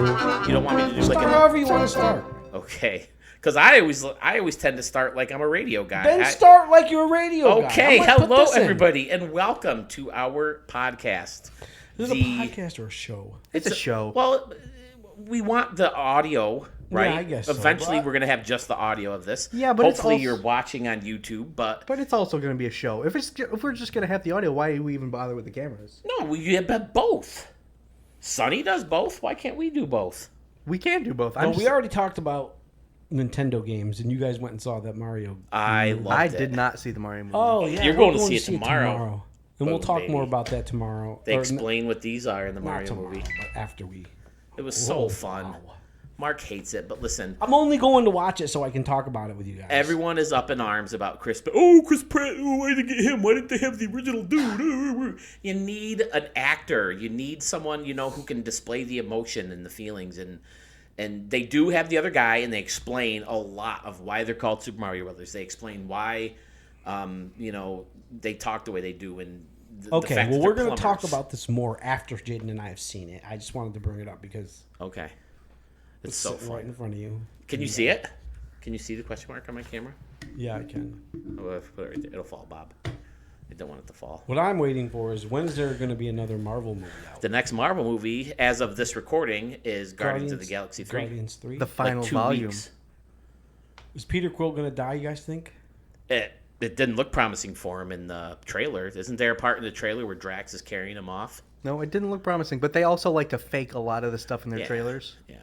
You don't want me to do Start like however you want to start. Okay. Because I always tend to start like I'm a radio guy. Then start like you're a radio guy. Okay, I might put hello this in. everybody, and welcome to our podcast. Is it a podcast or a show? It's a show. Well, we want the audio, right? Yeah, I guess so, Eventually, but- we're gonna have just the audio of this. Yeah, but it's hopefully also- you're watching on YouTube. But But it's also going to be a show. If we're just going to have the audio, why do we even bother with the cameras? no, we have both. Sonny does both. Why can't we do both? We can do both. Well, we already talked about Nintendo games, and you guys went and saw that Mario. I loved I it. did not see the Mario movie. Oh yeah, You're we're going to see it tomorrow. And we'll Boom, talk baby. more about that tomorrow. They Or explain what these are in the not Mario tomorrow, movie. but after we. It was so Whoa, fun. wow. Mark hates it, but listen, I'm only going to watch it so I can talk about it with you guys. everyone is up in arms about Chris. Oh, Chris Pratt! Oh, why did they get him? Why didn't they have the original dude? You need an actor. You need someone who can display the emotion and the feelings, and they do have the other guy, and they explain a lot of why they're called Super Mario Brothers. They explain why, they talk the way they do, and the Okay, fact well, that we're they're going to talk plumbers. about this more after Jaden and I have seen it. I just wanted to bring it up because Okay, it's it's so sitting fun. right in front of you. Can you see it? Can you see the question mark on my camera? Yeah, I can. Oh, if I put it right there. It'll fall, Bob. I don't want it to fall. What I'm waiting for is when is there going to be another Marvel movie out? The next Marvel movie, as of this recording, is Guardians of the Galaxy 3. Guardians 3. The final Like 2 volume. weeks. Is Peter Quill going to die, you guys think? It didn't look promising for him in the trailer. Isn't there a part in the trailer where Drax is carrying him off? No, it didn't look promising, but they also like to fake a lot of the stuff in their Yeah. trailers. Yeah.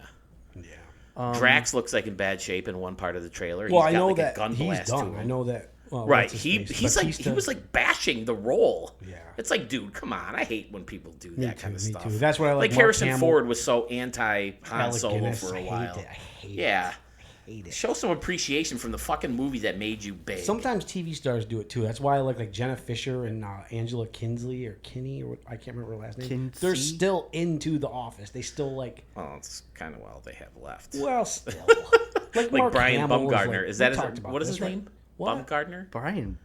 Yeah. Drax looks like in bad shape in one part of the trailer. Well, He's I got know like that a gun he's blast to done. him. I know that. Right. what's his face? He's like Batista. he was like bashing the role. Yeah. It's like, dude, come on. I hate when people do that kind of me stuff. too. That's what I like. Mark Harrison Hamill, Ford was so anti Han Alec Solo Guinness. for a I hate while. it. I hate it. Yeah. Hate it. Show some appreciation from the fucking movie that made you big. Sometimes TV stars do it too. That's why I like Jenna Fisher and Angela Kinsley or Kinney or what, I can't remember her last name. Kinsey? They're still into The Office. They still like. Well, it's kind of all they have left. Well, still. Like Mark Brian Hamill was Baumgartner. like- Is that we his, talked about what is this, his right? name? What? Baumgartner? Brian.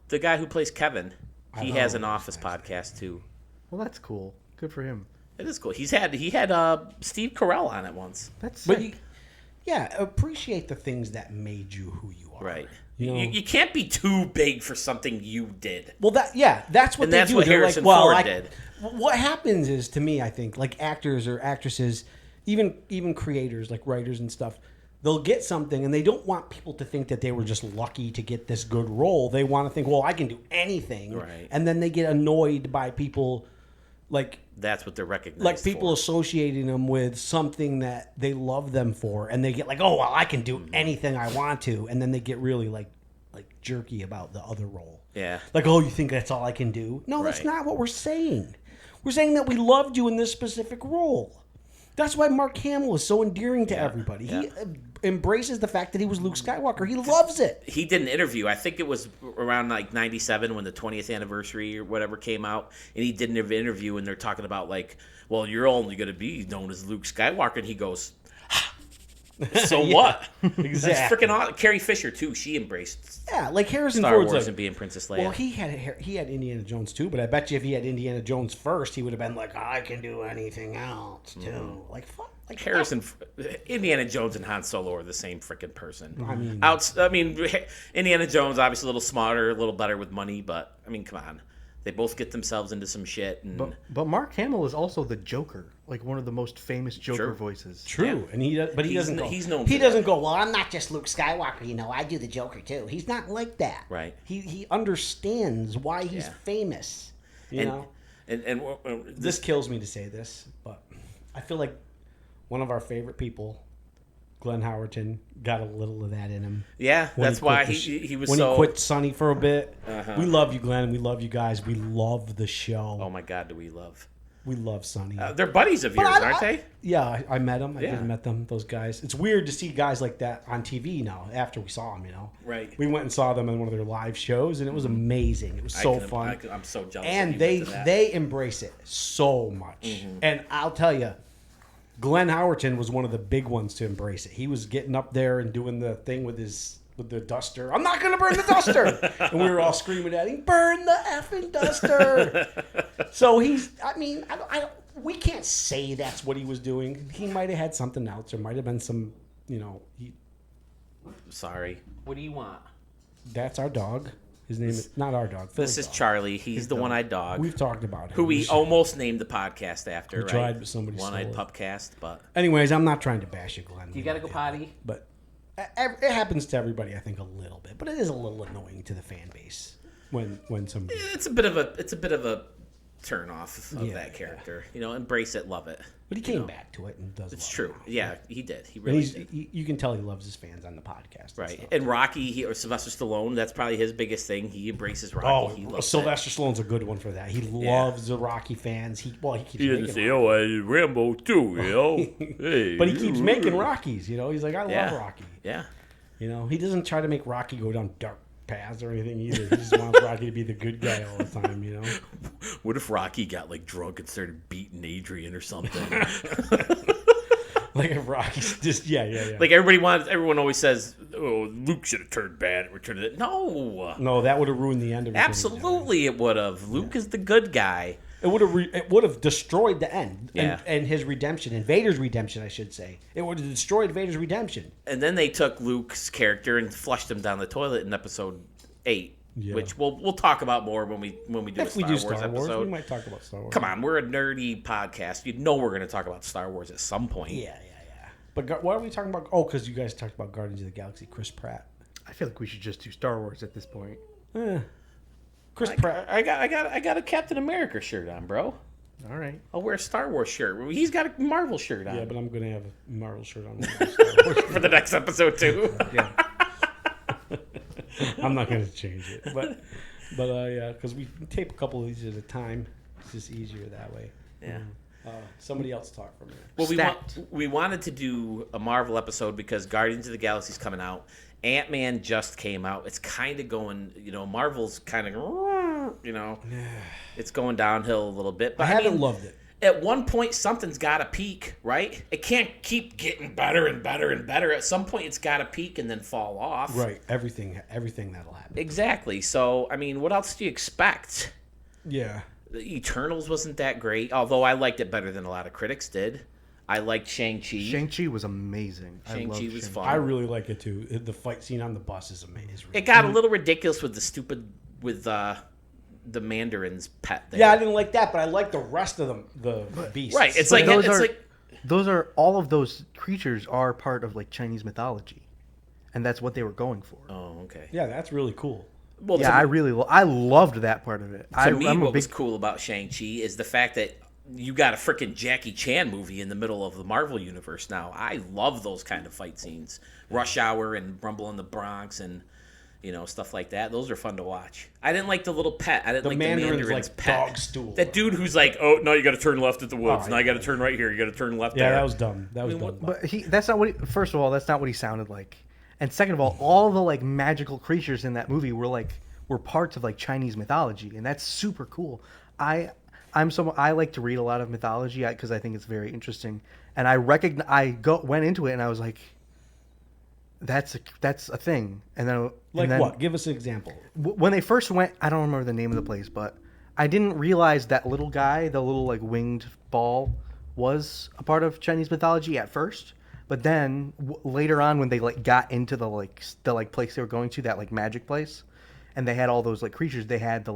The guy who plays Kevin. He has an know. Office podcast too. Well, that's cool. Good for him. It is cool. He had Steve Carell on it once. That's But sick. yeah, appreciate the things that made you who you are. Right. You know? You can't be too big for something you did. Well, that's what And they that's do. what They're Harrison like, well, Ford did. What happens is, to me, I think, like actors or actresses, even creators, like writers and stuff, they'll get something and they don't want people to think that they were just lucky to get this good role. They want to think, well, I can do anything. Right. And then they get annoyed by people like That's what they're recognized like people for. associating them with something that they love them for, and they get like, oh well, I can do Mm-hmm. anything I want to, and then they get really like jerky about the other role. Yeah. Like, oh, you think that's all I can do? No, that's Right. not what we're saying. We're saying that we loved you in this specific role. That's why Mark Hamill is so endearing to everybody. yeah. He embraces the fact that he was Luke Skywalker. He loves it. He did an interview. I think it was around like 97 when the 20th anniversary or whatever came out. And he did an interview and they're talking about like, well, you're only going to be known as Luke Skywalker. And he goes, so what? That's Exactly. freaking awesome. Carrie Fisher, too. She embraced Yeah, like Harrison Star Ford's Wars like, and being Princess Leia. well, he had Indiana Jones too, but I bet you if he had Indiana Jones first, he would have been like, I can do anything else too. Mm-hmm. Like, fuck. Like Indiana Jones and Han Solo are the same freaking person. I mean, Indiana Jones obviously a little smarter, a little better with money, but I mean, come on, they both get themselves into some shit. And But Mark Hamill is also the Joker, like one of the most famous Joker Sure. voices. true, Yeah. and he does, but he He's doesn't. kn- Go, he's known He for doesn't that. go. Well, I'm not just Luke Skywalker. I do the Joker too. He's not like that. Right. He understands why he's Yeah. famous. You and, know. and This kills me to say this, but I feel like one of our favorite people, Glenn Howerton, got a little of that in him. yeah, When that's he why quit he was when so. he quit Sonny for a bit. Uh-huh. We love you, Glenn. We love you guys. We love the show. Oh my God, do we love? We love Sonny. They're buddies of But yours, I- aren't I- they? Yeah, I met them. I Yeah. did met them. Those guys. It's weird to see guys like that on TV now. After we saw them, Right. We went and saw them in one of their live shows, and it was amazing. It was so fun. I'm so jealous. And that you went to that. they embrace it so much. And I'll tell you, Glenn Howerton was one of the big ones to embrace it. He was getting up there and doing the thing with his with the duster. I'm not going to burn the duster. And we were all screaming at him, burn the effing duster. So we can't say that's what he was doing. He might have had something else. There might have been some, Sorry. What do you want? That's our dog. His name is not our dog. This is dog. Charlie. He's the one-eyed dog. We've talked about him. Who we almost named the podcast after, We right? tried, but somebody One-eyed stole it. Pupcast, but... Anyways, I'm not trying to bash you, Glenn. You gotta go potty? But it happens to everybody, I think, a little bit. But it is a little annoying to the fan base when somebody. It's a bit of a turn off of Yeah, that character. Embrace it, love it. But he came back to it and does. It's love true. it. Yeah, he did. He And really did. you can tell he loves his fans on the podcast. Right. stuff. And Rocky, or Sylvester Stallone, that's probably his biggest thing. He embraces Rocky. He Oh, loves Sylvester Stallone's a good one for that. He loves the Rocky fans. He keeps making "Oh, I did Rambo too," Hey. but he keeps making Rockies. He's like, I love Rocky. Yeah. He doesn't try to make Rocky go down dark paths or anything either. He just wants Rocky to be the good guy all the time. What if Rocky got drunk and started beating Adrian or something? Like if Rocky's just Everyone always says, "Oh, Luke should have turned bad at Return of the..." No, that would have ruined the end of Return of the Jedi. Absolutely, it would have. Luke is the good guy. It would have destroyed the end Yeah. and his redemption and Vader's redemption, I should say. It would have destroyed Vader's redemption. And then they took Luke's character and flushed him down the toilet in Episode 8, which we'll talk about more when we do If a we do Star Wars episode. we might talk about Star Wars. Come on, we're a nerdy podcast. We're going to talk about Star Wars at some point. Yeah. But what are we talking about? Oh, because you guys talked about Guardians of the Galaxy, Chris Pratt. I feel like we should just do Star Wars at this point. Chris Pratt. I got a Captain America shirt on, bro. All right. I'll wear a Star Wars shirt. He's got a Marvel shirt on. Yeah, but I'm going to have a Marvel shirt on. For the next episode too. Yeah. I'm not going to change it. But yeah, because we tape a couple of these at a time. It's just easier that way. Yeah. Somebody else talk for me. Well, we wanted to do a Marvel episode because Guardians of the Galaxy is coming out. Ant-Man just came out. It's kind of going, Marvel's kind of, it's going downhill a little bit. But I haven't loved it. At one point, something's got to peak, right? It can't keep getting better and better and better. At some point, it's got to peak and then fall off. Right. Everything that'll happen. Exactly. So, what else do you expect? Yeah. The Eternals wasn't that great, although I liked it better than a lot of critics did. I liked Shang-Chi. Shang-Chi was amazing. Shang-Chi was fun. I really like it too. The fight scene on the bus is amazing. It got a little ridiculous with the Mandarin's pet there. Yeah, I didn't like that, but I like the rest of the beasts. Right. It's But like those are all of those creatures are part of Chinese mythology, and that's what they were going for. Oh, okay. Yeah, that's really cool. Well, Yeah, I loved that part of it. To me, what was cool about Shang-Chi is the fact that you got a freaking Jackie Chan movie in the middle of the Marvel universe now. I love those kind of fight scenes. Rush Hour and Rumble in the Bronx and stuff like that. Those are fun to watch. I didn't like the little pet. I didn't like the Mandarin's pet. Dog stool. That dude who's like, "Oh, no, you got to turn left at the woods. Oh, now you got to turn right here. You got to turn left Yeah, there." that was dumb. That was dumb. But that's not what. First of all, that's not what he sounded like. And second of all the magical creatures in that movie were parts of Chinese mythology, and that's super cool. I like to read a lot of mythology because I think it's very interesting, and went into it and I was like, that's a thing. And then what? Give us an example. When they first went, I don't remember the name of the place, but I didn't realize that little guy, the little winged ball, was a part of Chinese mythology at first. But then later on, when they got into the place they were going to, that magic place, and they had all those creatures, they had the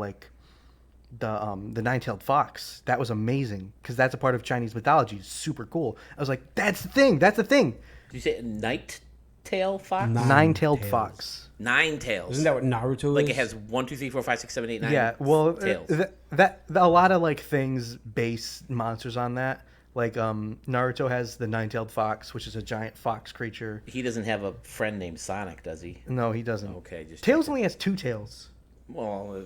nine-tailed fox. That was amazing because that's a part of Chinese mythology. It's super cool. I was like, that's the thing. That's the thing. Did you say Nine-tailed fox? Nine-tailed fox. 9 tails. Isn't that what Naruto is? It has 1, 2, 3, 4, 5, 6, 7, 8, 9. Yeah. Well, tails. A lot of things base monsters on that. Naruto has the nine-tailed fox, which is a giant fox creature. He doesn't have a friend named Sonic, does he? No, he doesn't. Okay, just Tails only has 2 tails. Well,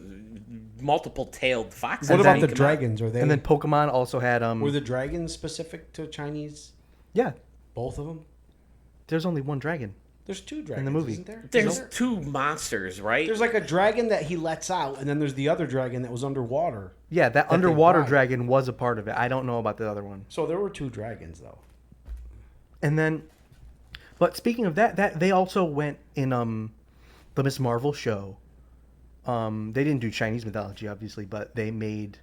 multiple-tailed foxes. What about the come out. dragons? Are they? And then Pokemon also had were the dragons specific to Chinese? Yeah, Both of them. there's only one dragon. There's 2 dragons in the movie. Isn't there? There's Isn't 2 monsters, right? There's a dragon that he lets out, and then there's the other dragon that was underwater. Yeah, that they underwater ride. dragon was a part of it. I don't know about the other one. So there were 2 dragons, though. And then, but speaking of that they also went in the Miss Marvel show. They didn't do Chinese mythology, obviously, but they made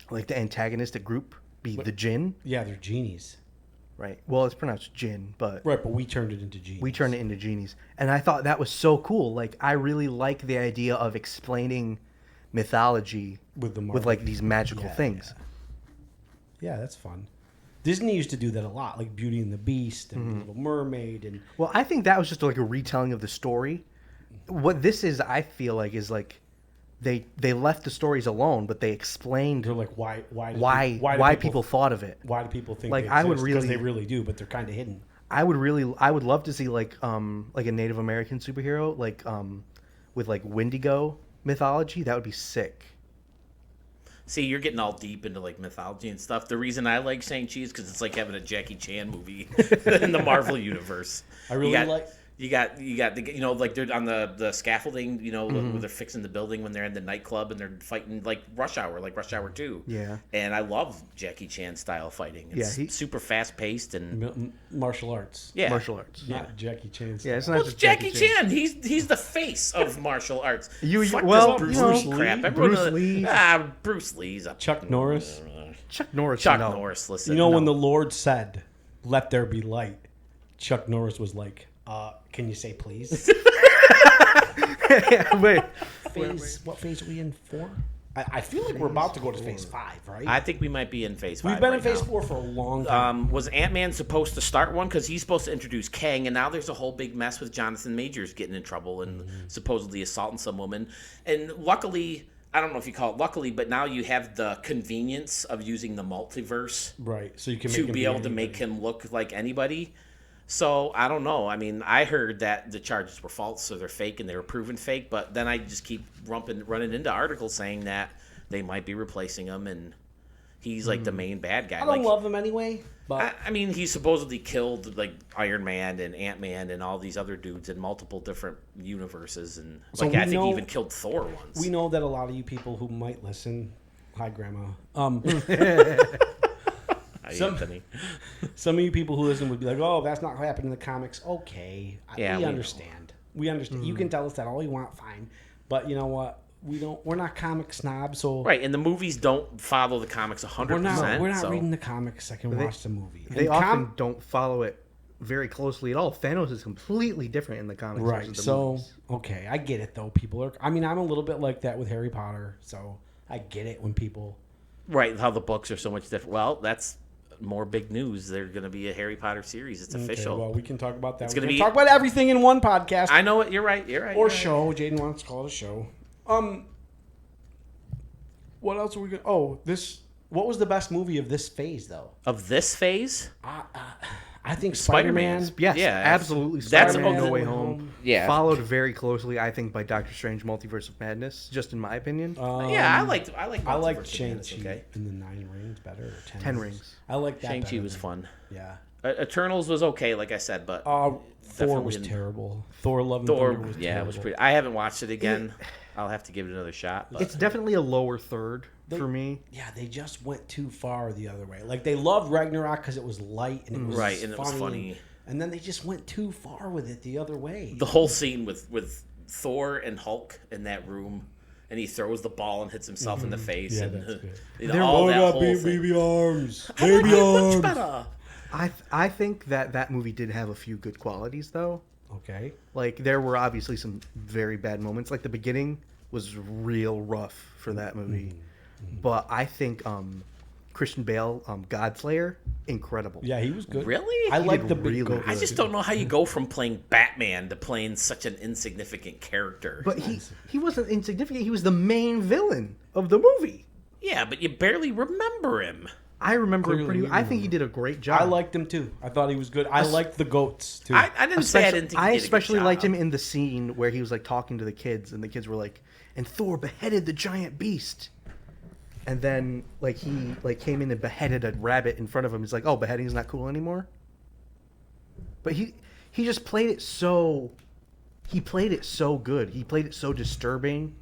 like the antagonistic group be the Jinn, Yeah, they're genies. right? Well, it's pronounced Jinn, but Right, but we turned it into genies. we turned it into genies, and I thought that was so cool. Like, I really like the idea of explaining mythology With the with Marvel like these magical Yeah, things. Yeah, that's fun. Disney used to do that a lot, like Beauty and the Beast and Mm-hmm. Little Mermaid, and Well, I think that was just like a retelling of the story. What this is, I feel like, is like they left the stories alone, but they explained they're like, why do why people thought of it. why do people think Like, they I would exist? 'Cause really- they really do, but they're kind of hidden. I would love to see like a Native American superhero like with like Wendigo mythology. That would be sick. See, you're getting all deep into like mythology and stuff. The reason I like Shang-Chi is because it's like having a Jackie Chan movie in the Marvel universe. I really like- You got the, like they're on the scaffolding, Mm-hmm. where they're fixing the building when they're in the nightclub and they're fighting like Rush Hour 2. Yeah. And I love Jackie Chan style fighting. It's Yeah, super fast paced and Martial arts. yeah. Martial arts. Not Jackie Chan. Yeah, it's stuff. not Well, just Jackie Chan. He's the face of martial arts. Fuck well, this Bruce you know, Lee crap. Everyone Bruce Lee. Bruce Lee's a Chuck Norris. Chuck Norris. Chuck no. Norris. Listen, You know, when no. the Lord said, "Let there be light," Chuck Norris was like, "Can you say please?" Wait. What phase are we in? 4? I feel like we're about to go to phase 5, right? I think we might be in phase 5. We've been right in phase now. 4 for a long time. Was Ant-Man supposed to start one? Because he's supposed to introduce Kang, and now there's a whole big mess with Jonathan Majors getting in trouble and supposedly assaulting some woman. And luckily, I don't know if you call it luckily, but now you have the convenience of using the multiverse Right, so you can to make him be able to make him look like anybody. So I don't know. I mean, I heard that the charges were false, so they're fake, and they were proven fake. But then I just keep running into articles saying that they might be replacing him, and he's like the main bad guy. I don't like, love him anyway, but I mean, he supposedly killed like Iron Man and Ant-Man and all these other dudes in multiple different universes, and So like we I think know- he even killed Thor once. we know that a lot of you people who might listen, hi grandma. Some- Anthony. Some of you people who listen would be like, "Oh, that's not what happened in the comics." Okay, Yeah, we we understand. We understand. You can tell us that all you want, fine. But you know what? We're not comic snobs, so Right, and the movies don't follow the comics 100%. we're not so. reading the comics. I can watch the movie. They And often don't follow it very closely at all. Thanos is completely different in the comics. right. versus the So movies. okay, I get it though. People are. I mean, I'm a little bit like that with Harry Potter, so I get it when people. Right, how the books are so much different. Well, that's more big news. There's going to be a Harry Potter series. It's official. Okay, well, we can talk about that. It's We're gonna gonna be- talk about everything in one podcast. I know it. You're right. You're right. Or you're right. show. Jaden wants to call it a show. What else are we going to... Oh, this... What was the best movie of this phase, though? Of this phase? I think Spider-Man. Spider-Man. Yes, Yeah, absolutely. that's- Spider-Man: oh, No Way the- Home. Yeah. Followed very closely, I think, by Doctor Strange: Multiverse of Madness. Just in my opinion. Yeah, I liked I liked Multiverse of Madness, Shang-Chi okay. and the 9 Rings better. Or 10, 10 Rings. I like that Shang-Chi better was than- fun. Yeah. Eternals was okay, like I said, but Thor Definitely was didn't- terrible. Thor: Love and Thor, Thunder was yeah, it was terrible. pretty. I haven't watched it again. I'll have to give it another shot. But It's definitely a lower third for me. Yeah, they just went too far the other way. Like, they loved Ragnarok because it was light and it was Right, and it was funny. And then they just went too far with it the other way. the whole scene with Thor and Hulk in that room, and he throws the ball and hits himself in the face, Yeah, and that's good. all that whole thing. baby arms. I like Baby it much arms. better. I think that movie did have a few good qualities though. Okay. Like there were obviously some very bad moments. Like the beginning was real rough for that movie. But I think Christian Bale, Godslayer, incredible. Yeah, he was good. Really? I like did the big really goat. good. I just don't know how you go from playing Batman to playing such an insignificant character. But he wasn't insignificant. He was the main villain of the movie. yeah, but you barely remember him. I remember Clearly pretty. we I think he remember. did a great job. I liked him too. I thought he was good. I liked the goats too. I didn't say I didn't think he I did a good especially job. liked him in the scene where he was like talking to the kids, and the kids were like, "And Thor beheaded the giant beast." And then like he like came in and beheaded a rabbit in front of him. He's like, "Oh, beheading's not cool anymore." But he just played it so. He played it so good. He played it so disturbing.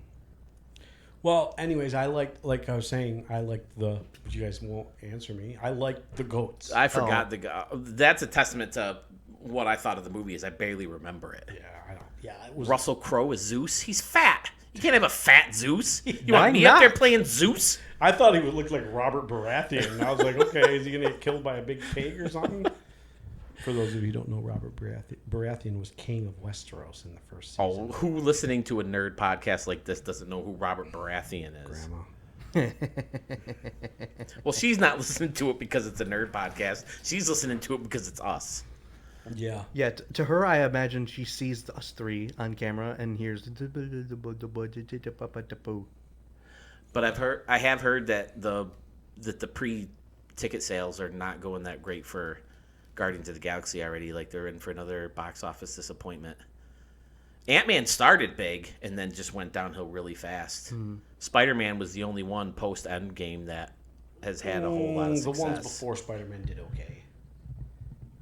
Well, anyways, I liked, like I was saying, I liked the. But you guys won't answer me. I liked the goats. I forgot the guy. That's a testament to what I thought of the movie. Is I barely remember it. Yeah, I don't. Yeah, it was. Russell Crowe as Zeus. He's fat. You can't have a fat Zeus. You Why want me up there not? playing Zeus? I thought he would look like Robert Baratheon. And I was like, okay, is he gonna get killed by a big pig or something? For those of you who don't know, Robert Baratheon was king of Westeros in the first season. Oh, who listening to a nerd podcast like this doesn't know who Robert Baratheon is? Grandma. Well, she's not listening to it because it's a nerd podcast. She's listening to it because it's us. Yeah. Yeah, to her, I imagine she sees us three on camera and hears. But I have heard that the pre-ticket sales are not going that great for Guardians of the Galaxy already. Like they're in for another box office disappointment. Ant-Man started big and then just went downhill really fast. Spider-Man was the only one post-Endgame that has had a whole lot of success. The ones before Spider-Man did okay.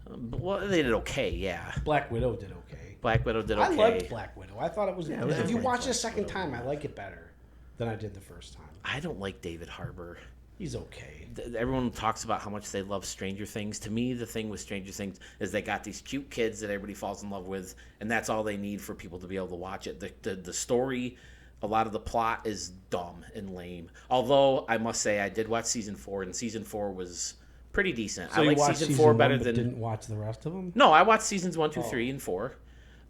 Well, they did okay, yeah. Black Widow did okay. Black Widow did okay. I liked Black Widow. I thought it was. it was if you okay. watch it a second time, I like it better than I did the first time. I don't like David Harbour. He's okay. Everyone talks about how much they love Stranger Things. To me, the thing with Stranger Things is they got these cute kids that everybody falls in love with, and that's all they need for people to be able to watch it. The story, a lot of the plot is dumb and lame. Although, I must say, I did watch Season 4, and Season 4 was pretty decent. So I you like watched Season 4 better but than... didn't watch the rest of them? No, I watched Seasons 1, 2, 3, and 4.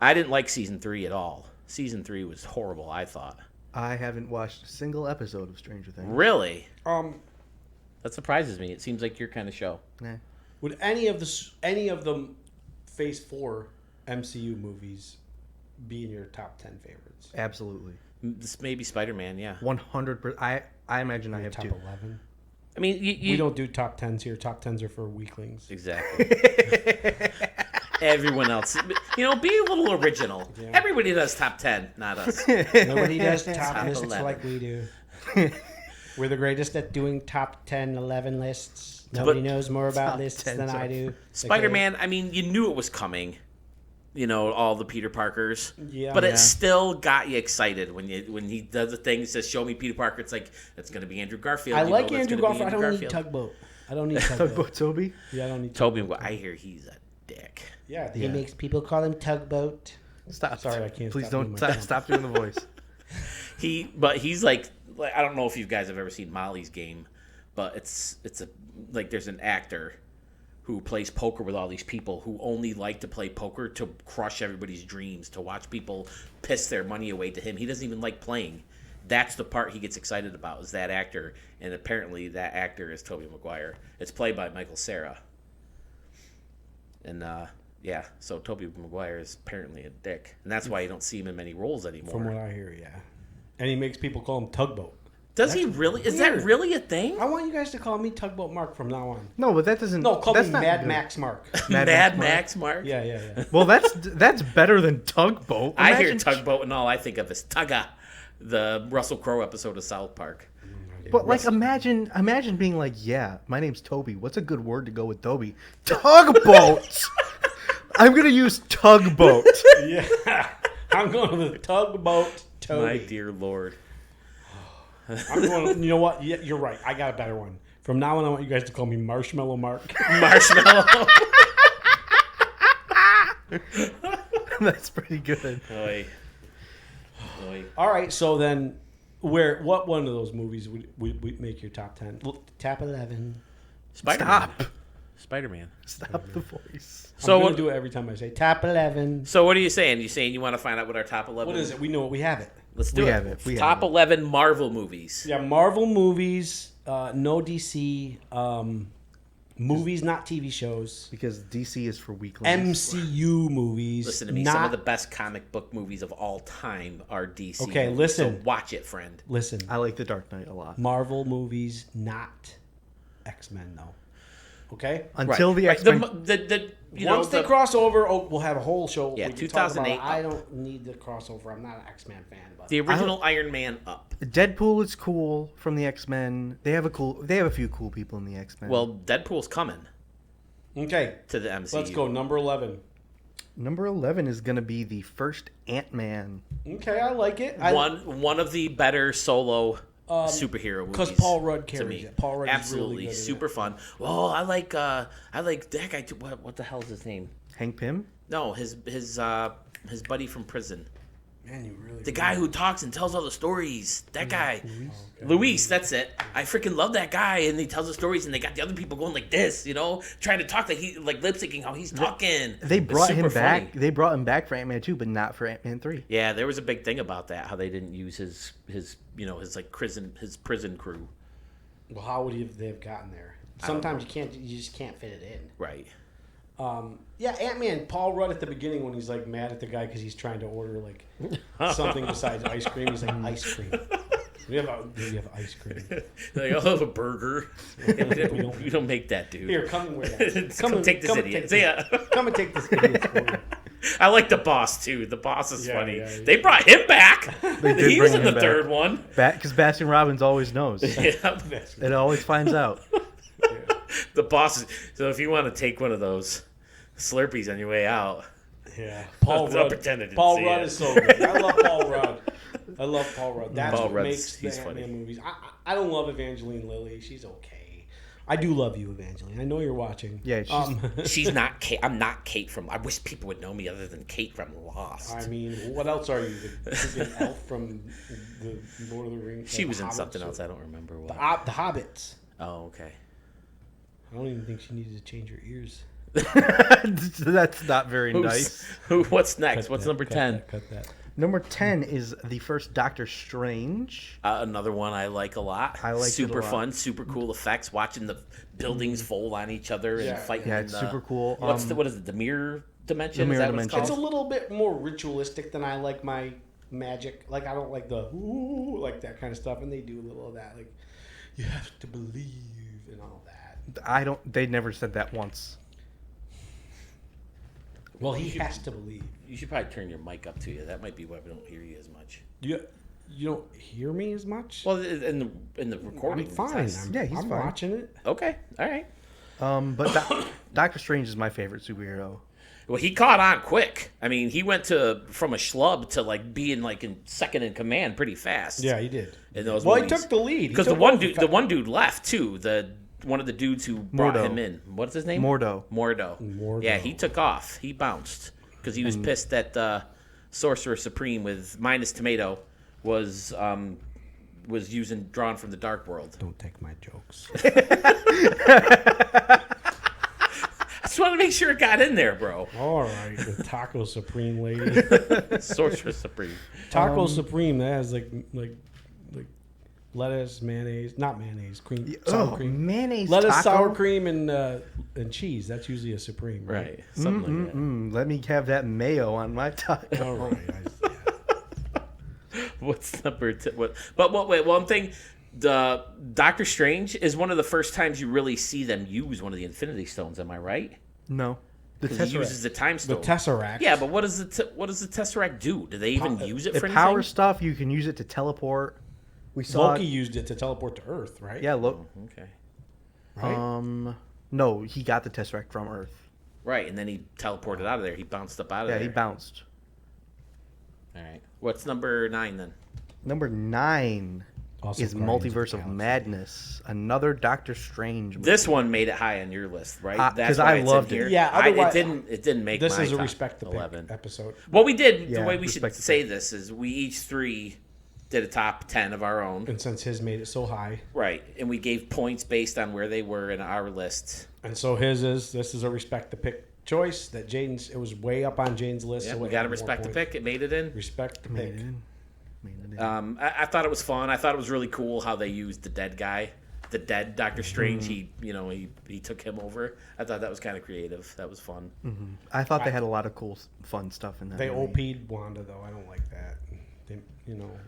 I didn't like Season 3 at all. Season 3 was horrible, I thought. I haven't watched a single episode of Stranger Things. Really? Um, That surprises me. It seems like your kind of show. Nah. would any of the Phase 4 MCU movies be in your top 10 favorites? Absolutely. This may be Spider-Man, yeah. 100%. I imagine I have Top two. 11. I mean, We don't do top 10s here. Top 10s are for weaklings. Exactly. Everyone else, be a little original. Yeah. Everybody does top 10, not us. Nobody does top Top lists 11. like we do. We're the greatest at doing top 10, 11 lists. Nobody knows more about top lists 10 than so- I do. Spider-Man, I mean, you knew it was coming. All the Peter Parkers. Yeah. But Yeah. it still got you excited when he does the thing, says, "Show me Peter Parker." It's like, it's going to be Andrew Garfield. I You like know that's Andrew gonna be Garfield. I don't need Garfield. Tugboat. I don't need Tugboat. Tugboat Toby? Yeah, I don't need Tobey Maguire, I hear he's a dick. Yeah, he Yeah. makes people call him Tugboat. Stop. Sorry, I can't Please stop doing don't my stop, thumb. stop doing the voice. He's like I don't know if you guys have ever seen Molly's Game, but there's an actor who plays poker with all these people who only like to play poker to crush everybody's dreams, to watch people piss their money away to him. He doesn't even like playing. That's the part he gets excited about, is that actor, and apparently that actor is Tobey Maguire. It's played by Michael Cera. And so Tobey Maguire is apparently a dick, and that's why you don't see him in many roles anymore. From what I hear, yeah. And he makes people call him Tugboat. Does he really? Is that weird. really a thing? I want you guys to call me Tugboat Mark from now on. No, but that doesn't. No, call that's me not Mad good. Max Mark. Mad Mad Max Max Mark. Yeah, yeah, yeah. Well, that's better than Tugboat. I hear Imagine- Tugboat, and all I think of is Tugga, the Russell Crowe episode of South Park. But like, imagine being like, yeah, my name's Toby. What's a good word to go with Toby? Tugboat. I'm gonna use Tugboat. Yeah. I'm going with the Tugboat Toby. My dear Lord. I'm going, you know what? Yeah, you're right. I got a better one. From now on, I want you guys to call me Marshmallow Mark. Marshmallow. That's pretty good. Oy. Oy. All right, so then, what one of those movies would make your top 10? Top 11. Spider-Man. Stop. Spider-Man. Stop the voice. So I'm going what? to do it every time I say top 11. So what are you saying? You saying you want to find out what our top 11? What is it? We know it. We have it. Let's do We it. have it. We have top it. 11 Marvel movies. Yeah, Marvel movies, no DC, movies, not TV shows. Because DC is for weaklings. MCU movies. Listen to me. Not, Some of the best comic book movies of all time are DC. Okay, movies, listen. So watch it, friend. Listen, I like The Dark Knight a lot. Marvel movies, not X-Men, though. Okay? Until the Right. X-Men. Once they cross over, we'll have a whole show. Yeah, we can talk about 2008 it. I don't need the crossover. I'm not an X-Men fan, but the original Iron Man up. Deadpool is cool from the X-Men. They have a few cool people in the X-Men. Well, Deadpool's coming okay. to the MCU. Let's go. Number 11. number 11 is gonna be the first Ant-Man. Okay, I like it. One of the better solo superhero movies. 'cause Paul Rudd to carries me. it. Paul Rudd is really absolutely good at super fun. Well, I like that guy too. What the hell is his name? Hank Pym. No, his buddy from prison. Man, you really. The guy who talks and tells all the stories. That guy. Luis, that's it. I freaking love that guy, and he tells the stories, and they got the other people going like this, trying to talk like lip syncing how he's talking. They It's brought him super back. funny. They brought him back for Ant-Man 2, but not for Ant-Man 3. Yeah, there was a big thing about that. How they didn't use his like prison crew. Well, how would they have gotten there? Sometimes you just can't fit it in. Right. Yeah, Ant-Man, Paul Rudd at the beginning when he's like mad at the guy because he's trying to order like something besides ice cream. He's like, ice cream. Do you have ice cream? Like, I'll have a burger. We don't make that, dude. Here, come and wear that. Come take this idiot. Come and take this idiot for me. I like the boss too. The boss is Yeah, funny. yeah, yeah. They brought him back. They did He was bring in him the back. third one. Because Baskin Robbins always knows. Yeah. It always finds out. The boss is, so if you want to take one of those Slurpees on your way out, Yeah, I'll pretend I didn't Paul see Rudd it. is so good. I love Paul Rudd. That's Paul what Rudd's- makes the he's funny. Ant-Man movies. I don't love Evangeline Lilly. She's okay. I do love you, Evangeline. I know you're watching. Yeah, she's- she's not Kate. I'm not Kate from. I wish people would know me other than Kate from Lost. I mean, what else are you? The freaking elf from the Lord of the Rings? She like was the in Hobbits something or- else. I don't remember what. The Hobbits. Oh, okay. I don't even think she needed to change her ears. That's not very nice. What's next? Cut What's that, number cut 10? that, cut that. Number 10 is the first Doctor Strange. Another one I like a lot. I liked it a super lot. fun, super cool effects. Watching the buildings fold on each other and Yeah, fighting. Yeah, in it's the- super cool. What is it? The mirror dimension. The Is mirror that what it's dimension. It's a called? little bit more ritualistic than I like my magic. Like, I don't like the ooh, like that kind of stuff. And they do a little of that. Like, you have to believe and all that. They never said that once. Well, he has to believe. You should probably turn your mic up to you. That might be why we don't hear you as much. You don't hear me as much? Well, in the recording. I'm fine. it's- Yeah, he's I'm fine. watching it. Okay. All right. But Doctor Strange is my favorite superhero. Well, he caught on quick. I mean, he went from a schlub to like being like in second in command pretty fast. Yeah, he did. In those Well, movies. he took the lead. He Because the took one over dude, left too. One of the dudes who brought Mordo. him in. What's his name? Mordo. Mordo. Yeah, he took off. He bounced because he was pissed that Sorcerer Supreme with minus tomato was drawn from the Dark World. Don't take my jokes. I just want to make sure it got in there, bro. All right, the Taco Supreme lady. Sorcerer Supreme. Taco Supreme, that has like lettuce, mayonnaise, not mayonnaise, cream, sour cream. Mayonnaise Lettuce, taco? sour cream, and cheese. That's usually a Supreme, right? Right. Something like that. Let me have that mayo on my taco. All right. What's number 10? Wait, one thing. The Doctor Strange is one of the first times you really see them use one of the Infinity Stones. Am I right? No. The 'Cause he Tesseract. uses the Time The Stone. Tesseract. Yeah, but what does the Tesseract do? Do they even use it for The power anything? stuff, you can use it to teleport. We saw Loki used it to teleport to Earth, right? Yeah, look. Okay. Right? No, he got the Tesseract from Earth. Right, and then he teleported out of there. He bounced up out of Yeah, there. he bounced. All right. What's number 9 then? Number 9 Also is Guardians of Multiverse the of Galaxy. Madness. Another Doctor Strange movie. This one made it high on your list, right? 'cause why I it's in loved it. here. Yeah, it otherwise- didn't make This my is a top respect the pick 11. episode. What we did, Yeah, the way we should respect the say pick. this is we each three did a top 10 of our own. And since his made it so high, Right, and we gave points based on where they were in our list. and so this is a respect the pick choice that Jaden's. It was way up on Jaden's list. Yeah, so we it got to had more respect the points. pick. It made it in. Respect the Made pick. it in. Made it in. I thought it was fun. I thought it was really cool how they used the dead guy, the dead Doctor Strange. He took him over. I thought that was kind of creative. That was fun. I thought they had a lot of cool, fun stuff in that They movie. OP'd Wanda though. I don't like that.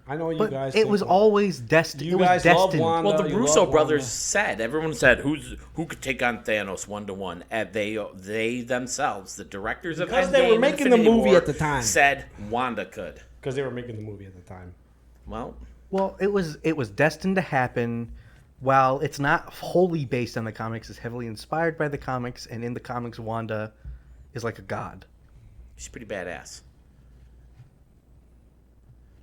I know you But guys. it think was that- always destined. You It was guys love destined. Wanda. Well, the you Russo love brothers Wanda. said. Everyone said who could take on Thanos 1-1. And they themselves, the directors of Because they were Endgame, making the Infinity movie War, at the time. said Wanda could. Because they were making the movie at the time. Well, Well, it was destined to happen. While it's not wholly based on the comics, it's heavily inspired by the comics, and in the comics, Wanda is like a god. she's pretty badass.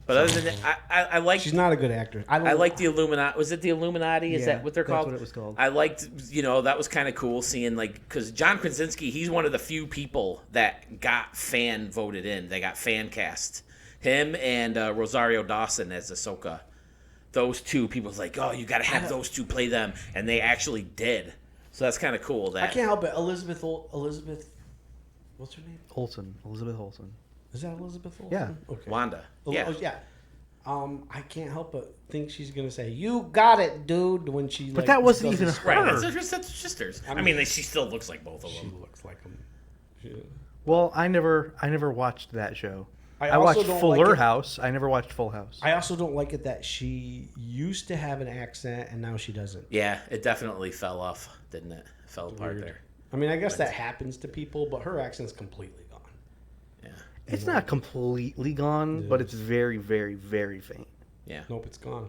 But other than that, I liked. She's not a good actor. I like the Illuminati. Was it the Illuminati? Is Yeah, that what they're that's called? what it was called. I liked, that was kind of cool seeing, because John Krasinski, he's one of the few people that got fan voted in. They got fan cast. Him and Rosario Dawson as Ahsoka. Those two, people was like, oh, you got to have those two play them. And they actually did. So that's kind of cool. I can't help it. Elizabeth, what's her name? Elizabeth Olsen. Is that Elizabeth Olsen? Yeah. Okay. Wanda. Oh, Yeah. yeah. I can't help but think she's gonna say, "You got it, dude," when she. But that wasn't even does- her. Right, that's her sisters. I mean, she still looks like both of She them. looks like them. Well, I never watched that show. I I also watched don't Fuller like it- House. I never watched Full House. I also don't like it that she used to have an accent and now she doesn't. Yeah, it definitely fell off, didn't it? Fell apart Weird. there. I mean, I guess that happens to people, but her accent's completely gone. Yeah. It's not completely gone, but it's very, very, very faint. Yeah. Nope, it's gone.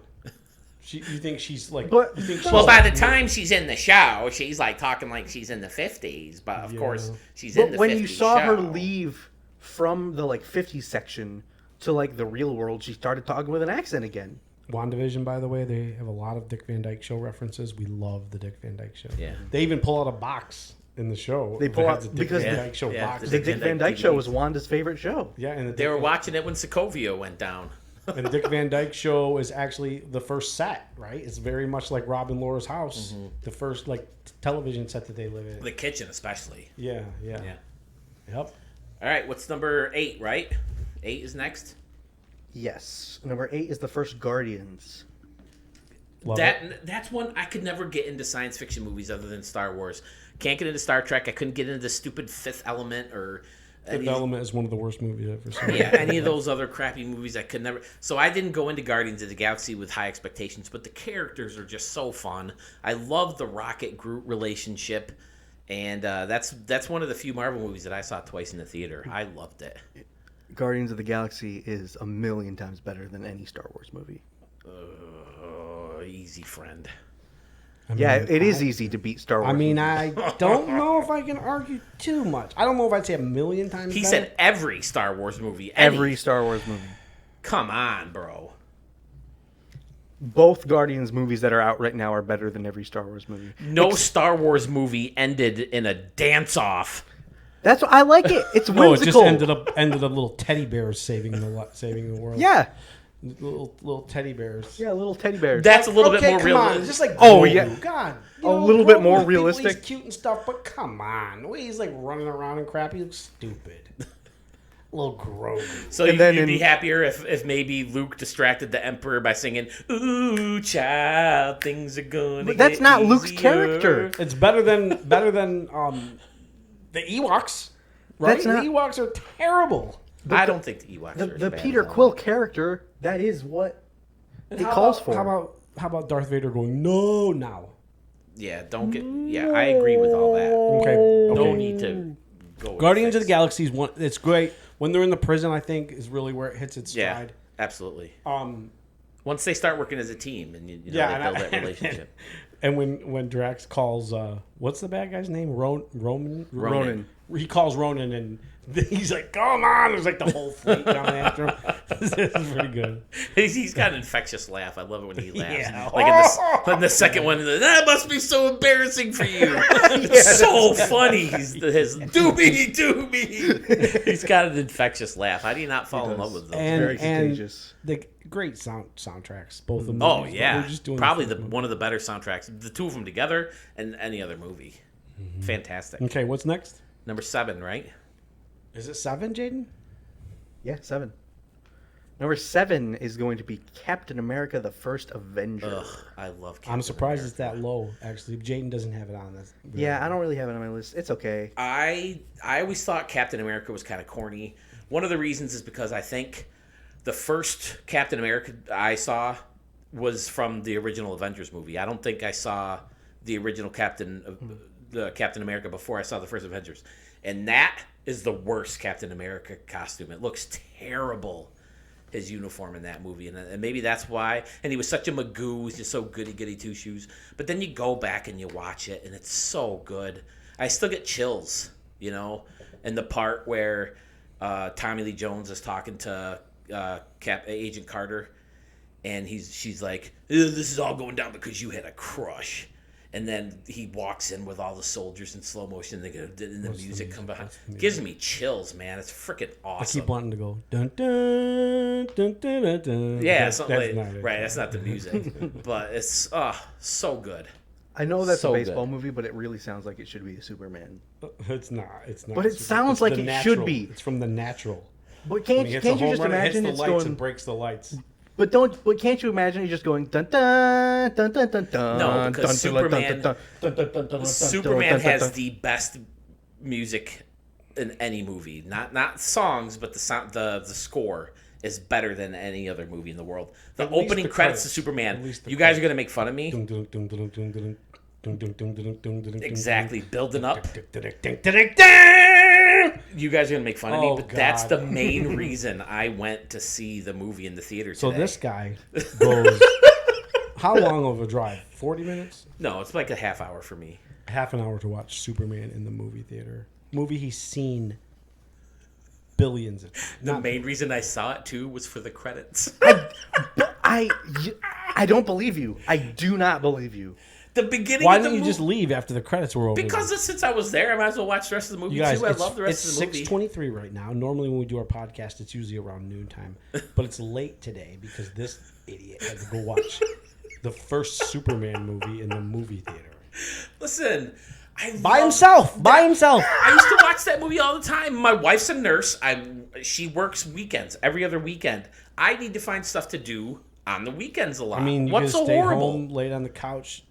You think she's like? But- you think she's Well, by like- the time she's in the show, she's like talking like she's in the 50s, but of Yeah. course she's in But the when 50s you saw her show. leave from the 50s section to the real world, she started talking with an accent again. WandaVision, by the way, they have a lot of Dick Van Dyke Show references. We love the Dick Van Dyke Show. Yeah. They even pull out a box in the show. They that pull has out- the Dick because Van the- Dyke Show yeah, box. The Dick Van Dyke TV. Show was Wanda's favorite show. Yeah, and They were watching it when Sokovia went down. And the Dick Van Dyke Show is actually the first set, right? It's very much like Rob and Laura's house, the first television set that they live in. The kitchen, especially. Yeah. Yeah. Yep. All right, what's number 8, right? 8 is next. Yes. Number 8 is the first Guardians. Love it. That's one I could never get into science fiction movies other than Star Wars. Can't get into Star Trek. I couldn't get into the stupid Fifth Element or Fifth Element is one of the worst movies I've ever seen. yeah, any of those other crappy movies I could never. So I didn't go into Guardians of the Galaxy with high expectations, but the characters are just so fun. I love the Rocket Groot relationship, and that's one of the few Marvel movies that I saw twice in the theater. I loved it. Guardians of the Galaxy is a million times better than any Star Wars movie. Easy friend. I mean, Yeah, it is easy to beat Star Wars. I mean, movies. I don't know if I can argue too much. I don't know if I'd say a million times. He better. said every Star Wars movie. every Star Wars movie. Come on, bro. Both Guardians movies that are out right now are better than every Star Wars movie. No Star Wars movie ended in a dance-off. That's what I like it. It's No, it whimsical. just ended up little teddy bears saving the world. Yeah, little teddy bears. yeah, little teddy bears. That's a little Okay, bit more come on, realistic. just like Oh, Grogu. yeah. God, A little bit more Grogu's realistic. He's cute and stuff, but come on, the way he's like running around and crap, he looks stupid. Little Grogu. So And you'd then be in- happier if maybe Luke distracted the Emperor by singing, "Ooh, child, things are gonna." But that's get not Luke's easier." character. It's better than the Ewoks. Right? That's not- The Ewoks are terrible. I don't think the Ewoks are as The bad Peter as Quill character. That is what it calls for. How about Darth Vader going no now? Yeah, don't get. Yeah, I agree with all that. Okay. No need to go. with Guardians of fix. the Galaxy is one. It's great when they're in the prison. I think is really where it hits its Yeah, stride. absolutely. Um, Once they start working as a team and you know, Yeah, they and build that relationship. and when Drax calls, what's the bad guy's name? Ronan. Ronan. He calls Ronan, and he's like, "Come on!" There's like the whole fleet coming after him. This is pretty good. He's got an infectious laugh. I love it when he laughs. Yeah. Like in the second one, that must be so embarrassing for you. It's so funny. His do me. He's got an infectious laugh. How do you not fall in love with those? Very And contagious. the great soundtracks, both of them. Oh yeah, They're just doing probably the one of the better soundtracks. The two of them together and any other movie, fantastic. Okay, what's next? Number 7, right? Is it 7, Jaden? Yeah, 7. Number 7 is going to be Captain America: The First Avenger. Ugh, I love. Captain I'm surprised America. it's that low. Actually, Jaden doesn't have it on this. Yeah, I don't really have it on my list. It's okay. I always thought Captain America was kind of corny. One of the reasons is because I think the first Captain America I saw was from the original Avengers movie. I don't think I saw the original Captain America before I saw the first Avengers, and that is the worst Captain America costume. It looks terrible. His uniform in that movie, and maybe that's why. And he was such a Magoo, he's just so goody two shoes. But then you go back and you watch it, and it's so good. I still get chills, and the part where Tommy Lee Jones is talking to Agent Carter, and she's like, "This is all going down because you had a crush." And then he walks in with all the soldiers in slow motion. And the music comes behind. Gives me chills, man. It's freaking I awesome. keep wanting to go dun dun dun dun dun dun. Yeah, something like, not it. right. That's not the music, but it's so good. I know that's So a baseball good. movie, but it really sounds like it should be a Superman. It's not. It's not. But it sounds It's like the it natural. should be. It's from the natural. But When can't he hits can't a you home just run, it hits imagine the it's lights going? and breaks the lights. But can't you imagine it just going dun dun dun dun dun dun? No, because dun, dun, dun, Superman- dun, dun, dun, dun, dun, Superman dun, dun, has dun. the best music in any movie. Not songs, but the sound, the score is better than any other movie in the world. The At least opening the credits to credits. Superman. At least the You guys are credits. gonna make fun of me. Dun, dun, dun, dun, dun, dun, dun, dun, dun, dun, dun, dun, dun, Exactly, building up. dun, dun, dun, dun, dun. You guys are gonna make fun of me, Oh, but that's God. the main reason I went to see the movie in the theater today. So this guy goes. How long of a drive? 40 minutes? No, it's like a half hour for me. Half an hour to watch Superman in the movie theater. Movie he's seen billions of times. The main reason I saw it too was for the credits. I don't believe you. I do not believe you. The beginning Why of the didn't you movie. just leave after the credits were over? Because since I was there, I might as well watch the rest of the movie You guys, too. I love the rest it's of the movie. 6:23 right now. Normally when we do our podcast, it's usually around noontime. But it's late today because this idiot had to go watch the first Superman movie in the movie theater. Listen, By himself! By himself! I used to watch that movie all the time. My wife's a nurse. She works weekends, every other weekend. I need to find stuff to do on the weekends a lot. I mean, you What's just so stayed horrible? home, laid on the couch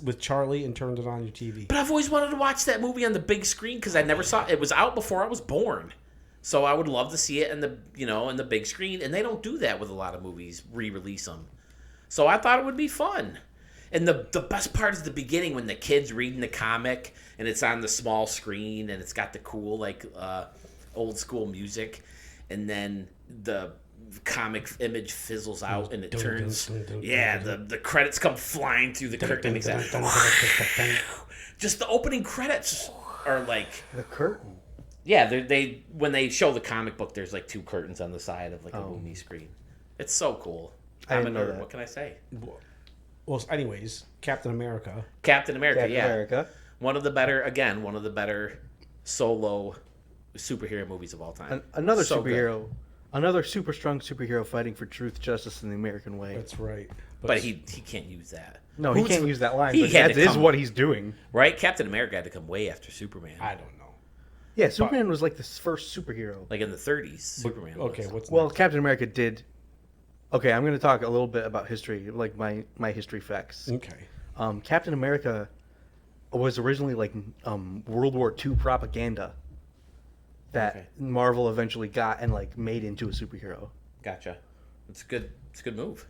with Charlie and turned it on your TV. But I've always wanted to watch that movie on the big screen because I never saw it. It was out before I was born. So I would love to see it in the big screen, and they don't do that with a lot of movies, re-release them. So I thought it would be fun. And the best part is the beginning when the kid's reading the comic and it's on the small screen and it's got the cool old school music, and then the comic image fizzles out and it Dun, dun, turns dun, dun, yeah dun, the credits come flying through the curtain. Just the opening credits are like The curtain. yeah, they when they show the comic book, there's like two curtains on the side of like a movie screen. It's so cool. I I'm a didn't know nerd. that. What can I say? Well, anyways, Captain America. Captain America, Captain yeah, America. one of the better solo superhero movies of all time. Another So good. superhero. Another super strong superhero fighting for truth, justice, and the American way. That's right. But he can't use that. No, he Who's- can't use that line. he But had that to is come- what he's doing. Right? Captain America had to come way after Superman. I don't know. Yeah, Superman was like the first superhero. Like in the 30s, Superman. Okay, was. what's Well, next? Captain America did. Okay, I'm going to talk a little bit about history, like my history facts. Okay. Captain America was originally like World War II propaganda that Okay. Marvel eventually got and like made into a superhero. Gotcha. It's a good move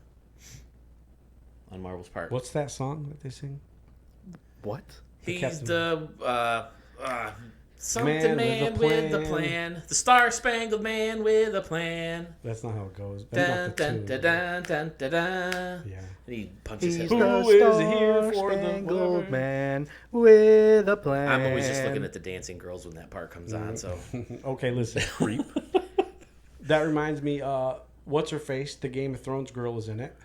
on Marvel's part. What's that song that they sing? What? He's Captain- the something Man man, with a with the plan. plan. The Star Spangled Man with a plan. That's not how it goes. Dun, That's dun, not the dun, tune. dun, dun, dun, dun. Yeah. And he punches his He's head. the Who is here for the Star-Spangled whatever? Man with a plan. I'm always just looking at the dancing girls when that part comes on. So Okay, listen. Creep. That reminds me. What's her face? The Game of Thrones girl is in it.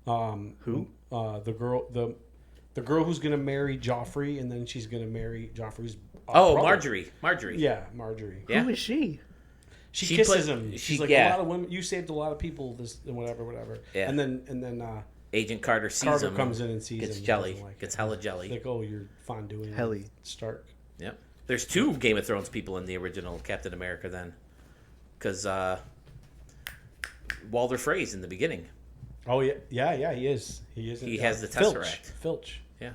Who? The girl who's gonna marry Joffrey, and then she's gonna marry Joffrey's. oh, brother. Marjorie. Yeah, Marjorie. Yeah. Who is she? She She kisses put- him. she- She's like yeah. a lot of women. You saved a lot of people. This and whatever. Yeah. And then Agent Carter sees Carter him. comes in and sees gets him. and jelly. doesn't like Gets it. hella jelly. Like, oh, you're fondue Helly. Stark. Yep. There's two Game of Thrones people in the original Captain America then, because Walder Frey's in the beginning. Oh yeah, he is. He is. He has the Filch. Tesseract. Filch. Yeah.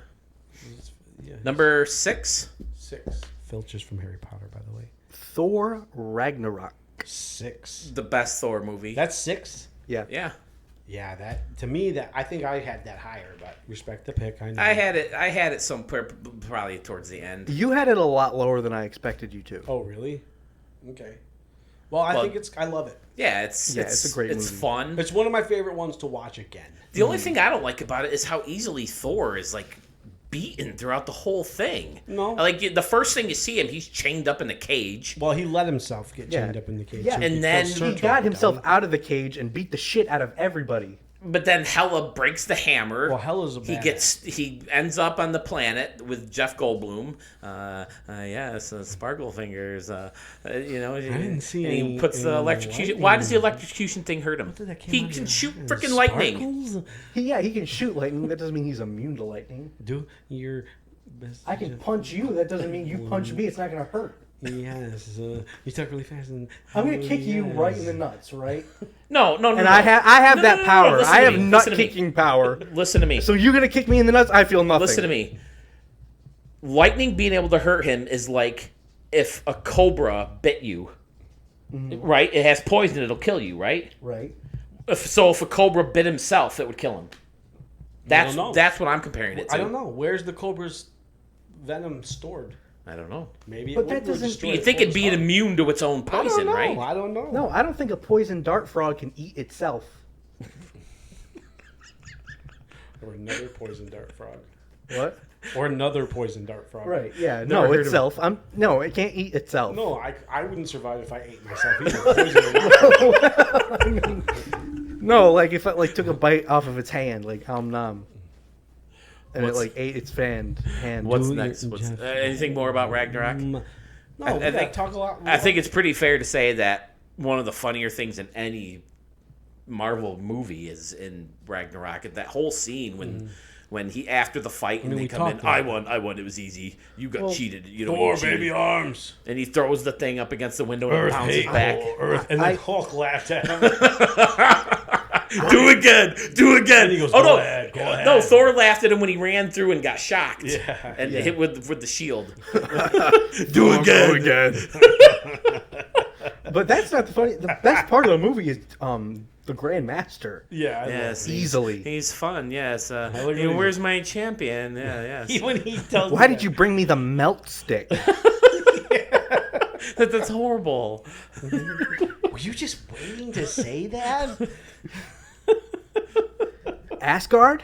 Yeah. Number 6. 6. Filch is from Harry Potter, by the way. Thor Ragnarok. 6. The best Thor movie. That's 6. Yeah. Yeah. Yeah, that to me that I think I had that higher, but respect the pick. I know. I had it some probably towards the end. You had it a lot lower than I expected you to. Oh really? Okay. Well, I Well- think I love it. Yeah, it's a great It's movie. fun. It's one of my favorite ones to watch again. The only thing I don't like about it is how easily Thor is like beaten throughout the whole thing. No. Like the first thing you see him, he's chained up in a cage. Well, he let himself get Yeah. chained up in the cage. Yeah. so And he then felt he He search got over himself down. out of the cage and beat the shit out of everybody. But then Hela breaks the hammer. Well, Hela's a he ends up on the planet with Jeff Goldblum. Yes, Sparkle Fingers. You know, didn't see and he any- puts the any electrocution. lightning. Why does the electrocution thing hurt him? That came He out can of shoot his freaking lightning. sparkles? He can shoot lightning. That doesn't mean he's immune to lightning. Do your best. I can punch you. That doesn't mean you punch me. It's not gonna hurt. Yes, you talk really fast. And I'm gonna kick you right in the nuts, right? No. And I have No, that no, no, power. listen I to have me, nut listen to me. kicking power. Listen to me. So you're gonna kick me in the nuts? I feel nothing. Listen to me. Lightning being able to hurt him is like if a cobra bit you. Right? It has poison. It'll kill you. Right? Right. If a cobra bit himself, it would kill him. don't know. That's what I'm comparing it to. I don't know. Where's the cobra's venom stored? I don't know. Maybe But it that would doesn't- destroy You the think it'd be cobra's heart. immune to its own I don't poison, know. right? I don't know. No, I don't think a poison dart frog can eat itself. Or another poison dart frog. What? Or another poison dart frog. Right. Yeah. Never No, heard of itself. No, it can't eat itself. No, I wouldn't survive if I ate myself either. Poison or not. No, like if I took a bite off of its hand, like nom, and What's- it ate its hand. What's Do next? it, Jeff. Anything more about Ragnarok? No, I we gotta think- talk a lot. I think it's pretty fair to say that one of the funnier things in any Marvel movie is in Ragnarok. And that whole scene when he after the fight and mean, they we come in, talked about I won. It was easy. You got cheated. You know, Thor, you cheated." baby arms. And he throws the thing up against the window and pounds it back. Earth. And then Hulk laughed at him. Do it again. he goes, oh "Go no, ahead, go ahead." no! Thor laughed at him when he ran through and got shocked. Yeah, and hit with the shield. Do again. But that's not the funny. The best part of the movie is the Grand Master. Yeah, I Yes, love it. Easily. He's fun. Yes. look Hey, at where's my champion? Yeah. Yes. When he tells Why me did you bring me the melt stick? That's horrible. that. Were you just waiting to say that? Asgard?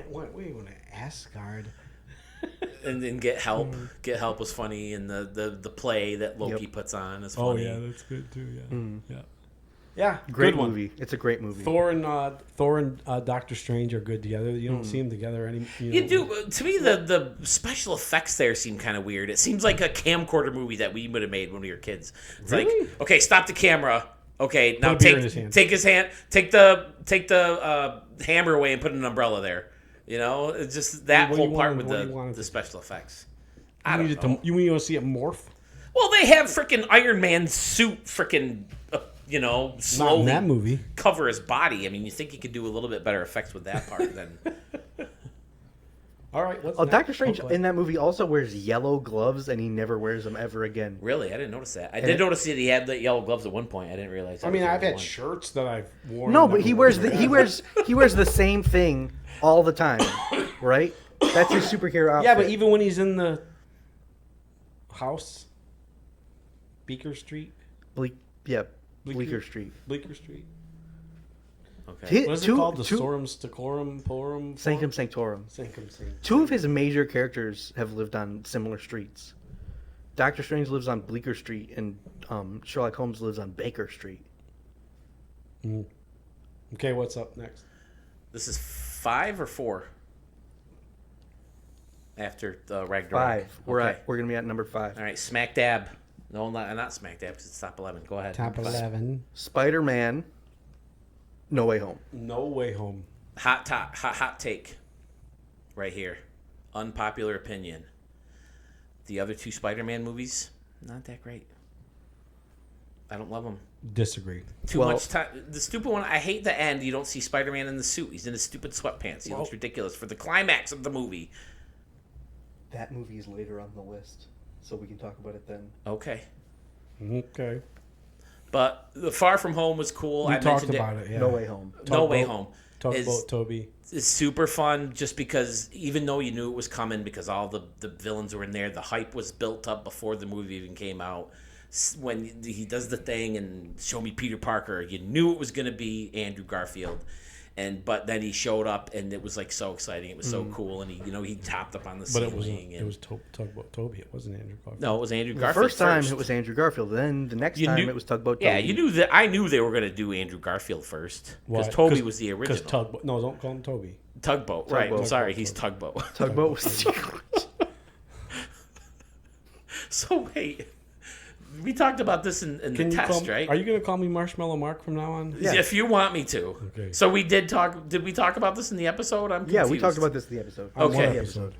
Wait, when Asgard. And then Get Help. Get Help was funny, and the play that Loki Yep. puts on is funny. that's good too. Yeah, yeah. Great good one. movie. It's a great movie. Thor and Doctor Strange are good together. You don't see them together any. You do. To me, the special effects there seem kind of weird. It seems like a camcorder movie that we would have made when we were kids. It's Really? like, okay, stop the camera. Okay, now a beer in his hand. take his hand, take the hammer away and put an umbrella there. You know, it's just that What do you whole part want- with what do you want the it special effects. You need it to, you want to see it morph? Well, they have freaking Iron Man suit freaking, Not in slowly that movie. cover his body. I mean, you think you could do a little bit better effects with that part than. All right. What's Oh, next? Doctor Strange Oh, in that movie also wears yellow gloves, and he never wears them ever again. Really, I didn't notice that. I did notice that he had the yellow gloves at one point. I didn't realize. That I mean, was the I've only had one. shirts that I've worn. No, that but he were wears like that. he wears the same thing all the time, right? That's his superhero outfit. Yeah, but even when he's in the house, Beaker Street, Bleecker Bleecker- Street. Bleecker Street. Okay. What is it called? The Sorum Stocorum Porum Sanctum Sanctorum. Sanctum Sanctorum. Two of his major characters have lived on similar streets. Doctor Strange lives on Bleecker Street, and Sherlock Holmes lives on Baker Street. Okay, what's up next? This is 5 or 4 after the Ragnarok. 5. We're Okay. gonna be at number 5. All right, smack dab. No, not smack dab because it's top 11. Go ahead. Top Number 5. 11. Spider-Man, No Way Home. No Way Home. Hot take. Right here. Unpopular opinion. The other 2 Spider-Man movies, not that great. I don't love them. Disagree. Too Well- much time. The stupid one. I hate the end. You don't see Spider-Man in the suit. He's in his stupid sweatpants. He looks ridiculous for the climax of the movie. That movie is later on the list, so we can talk about it then. Okay. Okay. But the Far From Home was cool. We I talked mentioned about it. it. Yeah. No Way Home. No Way about- Home Talk is, about Toby. is super fun just because even though you knew it was coming because all the villains were in there, the hype was built up before the movie even came out. When he does the thing and show me Peter Parker, you knew it was going to be Andrew Garfield. but then he showed up, and it was like so exciting. It was so cool, and he topped up on the But ceiling. it wasn't. and, It was Tugboat Toby. It wasn't Andrew Garfield. no, it was Andrew The Garfield. first time it was Andrew Garfield. Then the next time it was Tugboat Toby. Yeah, you knew that. I knew they were going to do Andrew Garfield first because Why? Toby was the original. Because Tugboat. No, don't call him Toby. Tugboat, right? Tugboat. I'm sorry, he's Tugboat. Tugboat was. So wait, we talked about this in the test, right? Are you going to call me Marshmallow Mark from now on? Yeah. If you want me to. Okay. So we did talk. Did we talk about this in the episode? I'm confused. Yeah, we talked about this in the episode. On one Okay. episode.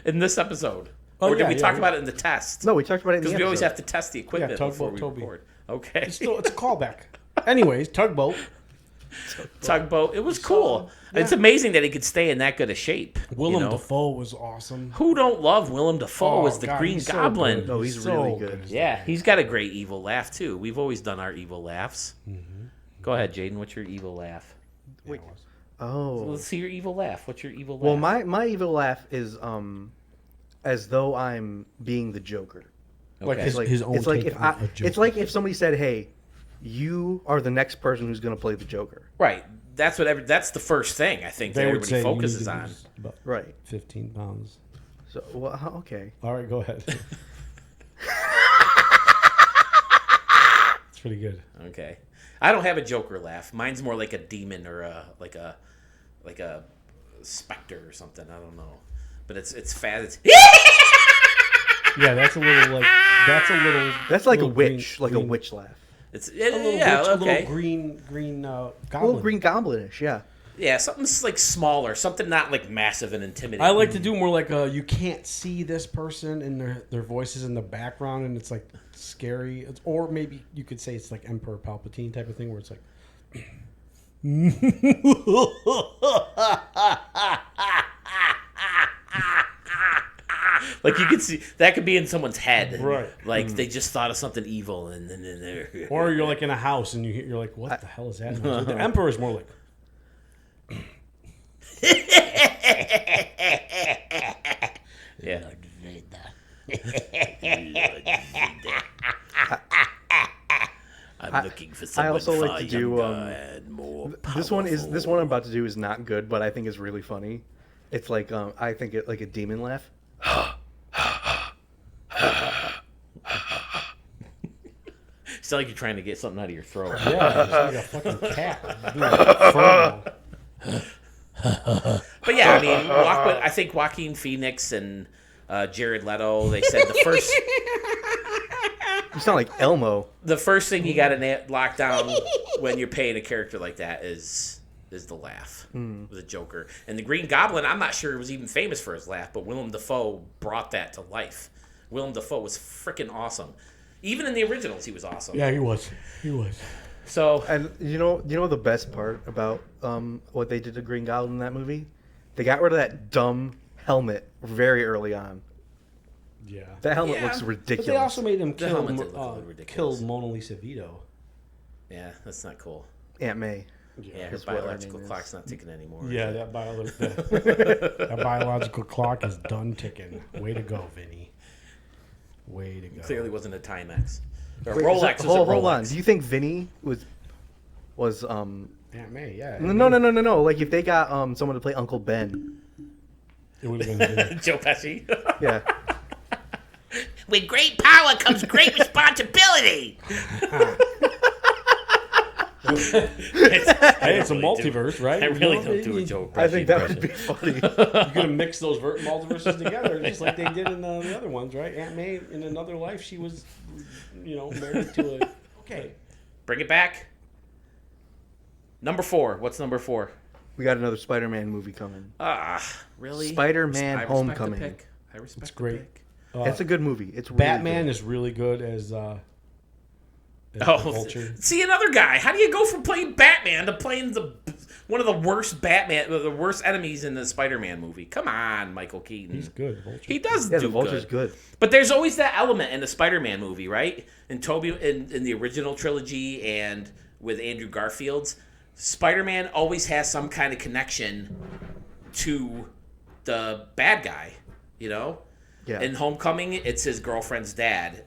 in this episode. Oh, Or did yeah, we yeah, talk we- about it in the test? No, we talked about it in the Because episode. we always have to test the equipment Yeah, Tugboat before we Toby. record. Okay. It's a callback. Anyways, Tugboat. Tugboat. It was cool. yeah. It's amazing that he could stay in that good a shape. Willem you know? Dafoe was awesome. Who don't love Willem Dafoe as the God, Green he's so Goblin? good. No, he's really good. as Yeah, he's got a great evil laugh too. We've always done our evil laughs. Mm-hmm. Go ahead, Jaden. What's your evil laugh? Wait. Oh. Let's see your evil laugh. What's your evil laugh? Well, my evil laugh is as though I'm being the Joker. Like Okay. his own it's like take if on a Joker. it's like if somebody said, "Hey, you are the next person who's going to play the Joker." Right. That's that's the first thing I think They that would everybody say you need focuses to on. lose about Right. 15 pounds. So, well, okay. All right, go ahead. It's pretty good. Okay. I don't have a Joker laugh. Mine's more like a demon or like a specter or something. I don't know. But it's fast. Yeah, that's a little like that's a little. That's like a little witch, green- like a green- witch laugh. It's A little yeah, witch, okay. a little green A goblin. little green goblinish, yeah. Yeah, something's like smaller, something not like massive and intimidating. I like to do more like you can't see this person and their voices in the background and it's like scary. Or maybe you could say it's like Emperor Palpatine type of thing where it's like. Like you could see that could be in someone's head, Right. Like they just thought of something evil, and then they're Or you're like in a house and you're like, what the hell is that? noise? The Emperor is more like. yeah. I'm looking for someone also like far to do, younger and more This one powerful. I'm about to do is not good, but I think is really funny. It's like I think it like a demon laugh. It's like you're trying to get something out of your throat. Yeah, it's like a fucking cat. Doing a inferno. But yeah, I mean, I think Joaquin Phoenix and Jared Leto. They said You sound like Elmo. the first thing you got to lock down when you're paying a character like that is the laugh, the Joker, and the Green Goblin. I'm not sure it was even famous for his laugh, but Willem Dafoe brought that to life. Willem Dafoe was freaking awesome. Even in the originals, he was awesome. Yeah, he was. He was. So And you know the best part about what they did to Green Goblin in that movie? They got rid of that dumb helmet very early on. Yeah. That helmet Yeah. looks But ridiculous. they also made him The kill, helmet did look a little ridiculous. kill Mona Lisa Vito. yeah, that's not cool. Aunt May. Yeah, her That's what her biological name is. clock's not ticking anymore. Yeah, that that biological clock is done ticking. Way to go, Vinny. Way to go. Clearly wasn't a Timex. Or Wait, Rolex so- was a hold Rolex. on. Do you think Vinny was Aunt May, yeah. no. Like if they got someone to play Uncle Ben. It would have been Vinny. Joe Pesci. Yeah. With great power comes great responsibility. Hey, it's a multiverse, right? I really You know, don't do a Joe Pesci I think that would impression. be funny. You're gonna mix those multiverses together, just like they did in the other ones, right? Aunt May, in another life, she was, married to a. Okay. Bring it back. Number 4. What's number 4? We got another Spider-Man movie coming. Really? Spider-Man I respect the Homecoming. pick. I respect It's the great. pick. It's a good movie. It's really Batman good. is really good as the Oh, Vulture. see another guy. How do you go from playing Batman to playing one of the worst the worst enemies in the Spider-Man movie? Come on, Michael Keaton. He's good. Vulture. He does Yeah, do the Vulture's good. good. But there's always that element in the Spider-Man movie, right? In the original trilogy and with Andrew Garfield's, Spider-Man always has some kind of connection to the bad guy, you know? Yeah. In Homecoming, it's his girlfriend's dad.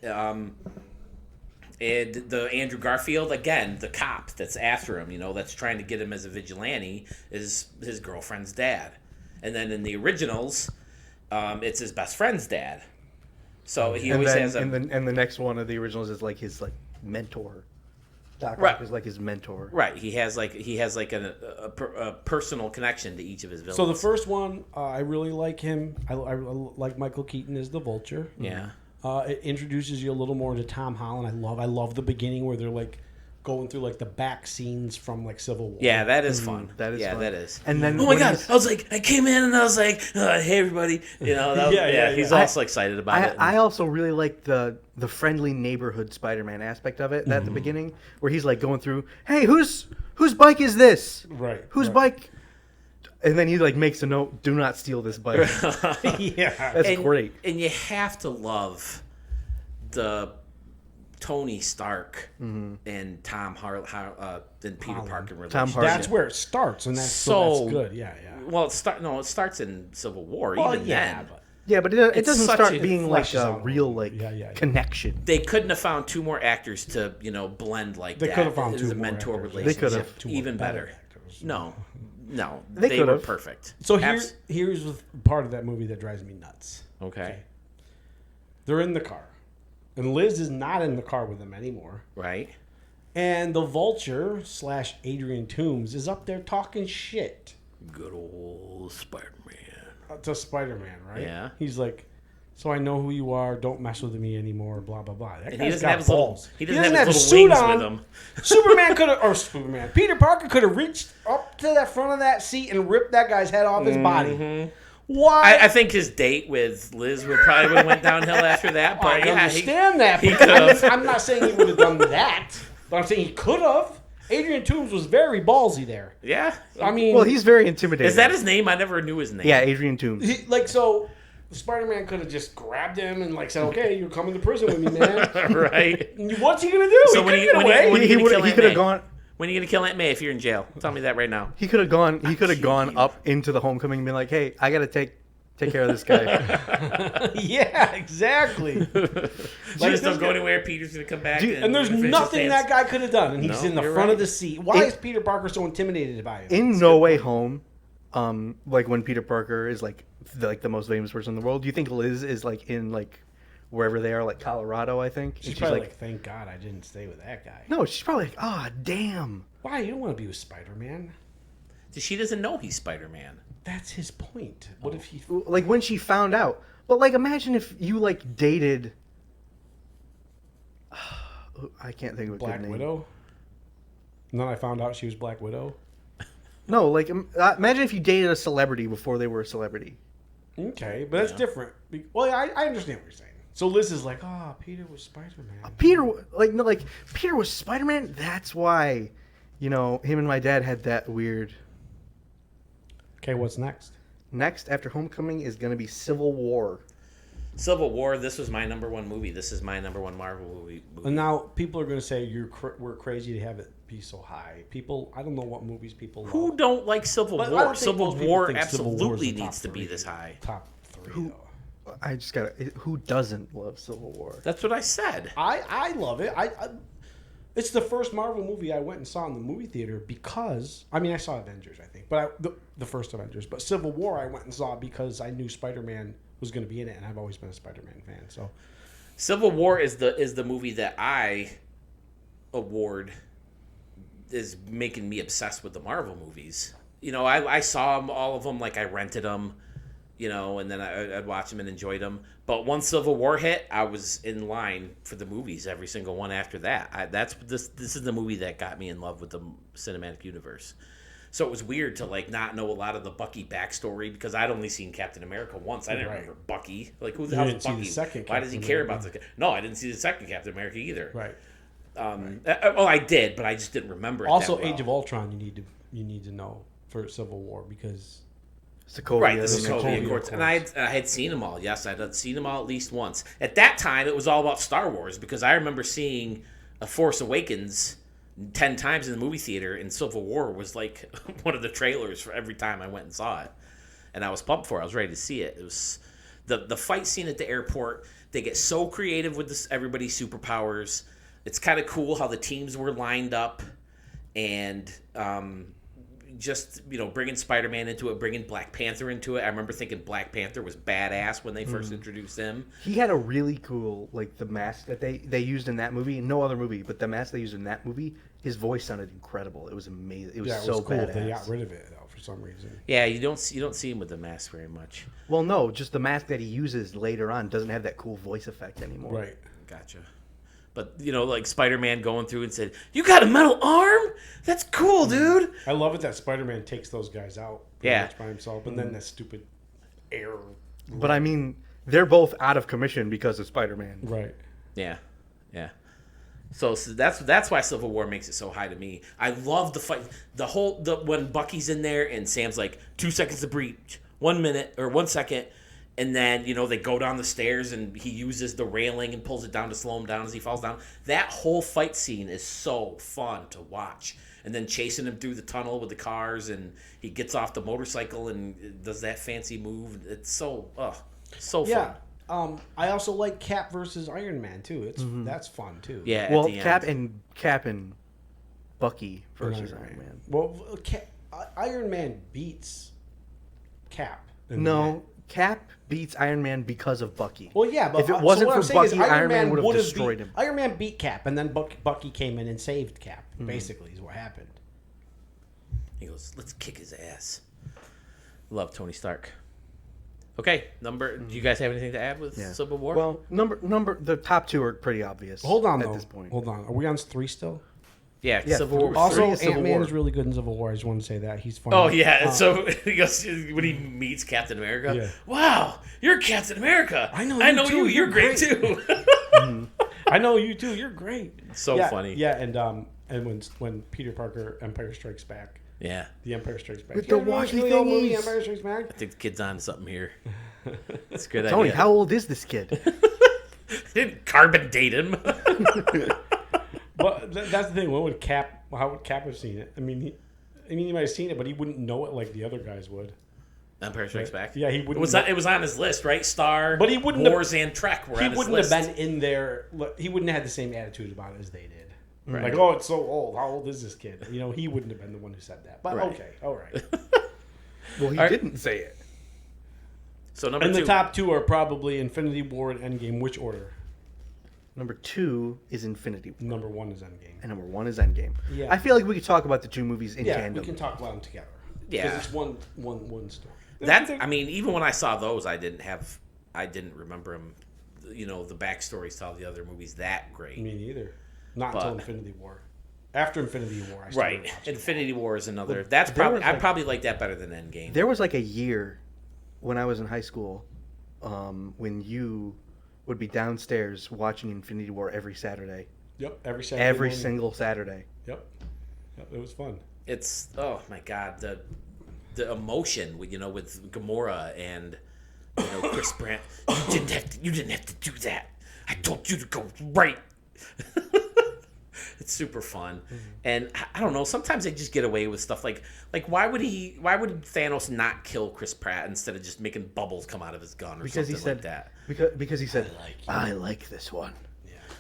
And the Andrew Garfield, again, the cop that's after him, that's trying to get him as a vigilante, is his girlfriend's dad. And then in the originals, it's his best friend's dad. So he always has a... And the next one of the originals is like his mentor. Doc Right. Ock is like his mentor. Right. He has a personal connection to each of his villains. So the first one, I really like him. I like Michael Keaton as the Vulture. Yeah. It introduces you a little more to Tom Holland. I love the beginning where they're like going through like the back scenes from like Civil War. Yeah, that is fun. That is fun. that is. And then oh my god, I was like, I came in and I was like, hey everybody, he's also excited about it. I also really like the friendly neighborhood Spider-Man aspect of it at the beginning, where he's like going through, hey, whose bike is this? Right. Whose bike? And then he like makes a note, do not steal this bike. Yeah. That's great. And you have to love the Tony Stark and Tom and Peter Parker relationship. Tom Hardy. That's where it starts, and that's So- good. Yeah. Well, it starts in Civil War. Well, even yeah, then, but Yeah, but it It's doesn't such start a- being like fleshes a out. real like Yeah. connection. they couldn't have found two more actors to blend like They that. could have found It two was a more mentor actors. relationship. They could have. Two even better better. actors. No, They they could were have. perfect. So Abs- here's the part of that movie that drives me nuts. okay, They're in the car, and Liz is not in the car with them anymore. right. And the Vulture / Adrian Toomes is up there talking shit Good old Spider-Man. to Spider-Man, right? Yeah. He's like, so I know who you are. Don't mess with me anymore. Blah blah blah. That And he guy's doesn't got have his little. balls. He doesn't have his little wings with him. Superman could have, or Superman, Peter Parker could have reached up to the front of that seat and ripped that guy's head off his body. Why? I think his date with Liz would probably went downhill after that. But I yeah, understand that. he but could've. I'm not saying he would have done that, but I'm saying he could have. Adrian Toomes was very ballsy there. yeah. I mean, Well, he's very intimidating. Is that his name? I never knew his name. Yeah, Adrian Toomes. so Spider-Man could have just grabbed him and like said, "Okay, you're coming to prison with me, man." right. And what's he gonna do? So he when couldn't he- get when he- away. when He gonna kill Aunt could have May? gone. When are you gonna kill Aunt May if you're in jail? Tell me that right now. He could have gone. He could have gone up into the homecoming and been like, "Hey, I gotta take care of this guy." Yeah, exactly. Just don't go anywhere. Peter's gonna come back. And there's finish his nothing dance. that guy could have done, and he's No, in the you're front of right. the seat. Why is Peter Parker so intimidated by him? In No Way Home, like when Peter Parker is like the most famous person in the world, do you think Liz is like in like wherever they are, like Colorado? I think. And She's probably like, "Thank God I didn't stay with that guy." no, she's probably like, "Ah, damn." Why? You don't want to be with Spider-Man. She doesn't know he's Spider-Man. That's his point. What if he? Like when she found out. But like, imagine if you like dated. I can't think of a Black good name. Widow. And then I found out she was Black Widow. No, like imagine if you dated a celebrity before they were a celebrity. Okay, but that's different. Well, I understand what you're saying. So Liz is like, "Oh, Peter was Spider-Man." Peter was Spider-Man. That's why, him and my dad had that weird. Okay, what's next? Next after Homecoming is gonna be Civil War. Civil War. This was my number one movie. This is my number one Marvel movie. And now people are going to say we're crazy to have it be so high. People, I don't know what movies people love. Who don't like Civil But I War? don't think Civil most people War think Civil War's absolutely the top needs to be three. this high. Top three. Though. I just gotta. Who doesn't love Civil War? That's what I said. I love it. It's the first Marvel movie I went and saw in the movie theater because I saw Avengers, I think, but the first Avengers. But Civil War I went and saw because I knew Spider-Man was going to be in it, and I've always been a Spider-Man fan. So Civil War is the movie that I award is making me obsessed with the Marvel movies. I saw them, all of them, like I rented them, and then I'd watch them and enjoyed them. But once Civil War hit, I was in line for the movies, every single one after that. This is the movie that got me in love with the cinematic universe. So it was weird to not know a lot of the Bucky backstory because I'd only seen Captain America once. I didn't remember Bucky. Who the hell is Bucky? Why does he care about the? No, I didn't see the second Captain America either. right. Well, I did, but I just didn't remember it. Also, that well. Age of Ultron, you need to know for Civil War because Sokovia. Right, the Sokovia Sokovia Accords. Accords. And I had seen them all. Yes, I had seen them all at least once. At that time, it was all about Star Wars because I remember seeing A Force Awakens 10 times in the movie theater, and Civil War was like one of the trailers for every time I went and saw it. And I was pumped for it. I was ready to see it. It was the fight scene at the airport. They get so creative with everybody's superpowers. it's kind of cool how the teams were lined up, and just bringing Spider-Man into it, bringing Black Panther into it. I remember thinking Black Panther was badass when they first introduced him. He had a really cool, like, the mask that they used in that movie. No other movie, but the mask they used in that movie, his voice sounded incredible. It was amazing. It was so cool. badass. They got rid of it though for some reason. Yeah, you don't see him with the mask very much. Well, no, just the mask that he uses later on doesn't have that cool voice effect anymore. Right. Gotcha. But like Spider-Man going through and said, "You got a metal arm? That's cool, dude." I love it that Spider-Man takes those guys out pretty much by himself, and then that stupid air. But I mean, they're both out of commission because of Spider-Man. Right. Yeah, yeah. So that's why Civil War makes it so high to me. I love the fight, when Bucky's in there and Sam's like 2 seconds to breach, 1 minute or 1 second, and then they go down the stairs and he uses the railing and pulls it down to slow him down as he falls down. That whole fight scene is so fun to watch. And then chasing him through the tunnel with the cars, and he gets off the motorcycle and does that fancy move. It's so fun. Yeah. I also like Cap versus Iron Man too. That's fun too. Yeah. Well, at the end. Cap and Bucky versus Iron Man. Well, Iron Man beats Cap. No, Cap beats Iron Man because of Bucky. Well, yeah, but if it wasn't for Bucky, Iron Man would have destroyed him. Iron Man beat Cap, and then Bucky came in and saved Cap. Basically, is what happened. He goes, "Let's kick his ass." Love Tony Stark. Okay, do you guys have anything to add with Civil War? Well, the top two are pretty obvious. Hold on, at this point. Hold on. Are we on 3 still? yeah, yeah, Civil War. Also, Three is Civil Ant-Man War. is really good in Civil War. I just want to say that he's funny. Oh yeah, so he goes when he meets Captain America. Yeah. Wow, you're Captain America. I know you you too. too. You're You're great great." too. I know you too. You're great. So funny. Yeah, and when Peter Parker Empire Strikes Back, Yeah, the Empire Strikes Back. With the wacky thingies. Empire Strikes Back. I think the kid's on to something here. It's a good Tony, idea. how old is this kid? Didn't carbon date him? But that's the thing. How would Cap have seen it? I mean, he might have seen it, but he wouldn't know it like the other guys would. Empire Strikes Back. Yeah, he wouldn't. It was on his list, right? Star, But he wouldn't Wars, and Trek were He on his wouldn't list. have been in there. He wouldn't have had the same attitude about it as they did. Right. Like, oh, it's so old. How old is this kid? He wouldn't have been the one who said that. But Right. okay, all right. Well, he All right. didn't say it. So number And two. the top two are probably Infinity War and Endgame. Which order? Number 2 is Infinity War, Number 1 is Endgame. and number 1 is Endgame. Yeah. I feel like we could talk about the two movies in Yeah, tandem. we can talk about them together. Yeah. because it's one story. Even when I saw those, I didn't remember them. The backstories to all the other movies that great. Me neither. Not But- until Infinity War. After Infinity War, I started Right. watching. Infinity War is another. But That's there probably was, I like- probably like that better than Endgame. There was like a year when I was in high school when you would be downstairs watching Infinity War every Saturday. Yep, every Saturday Every morning. single Saturday. Yep, it was fun. It's my god, the emotion with Gamora and Chris Pratt. You didn't have to do that. I told you to go right. It's super fun, and I don't know. Sometimes they just get away with stuff like why would Thanos not kill Chris Pratt instead of just making bubbles come out of his gun or Because something he said like that? Because he said, I like this one.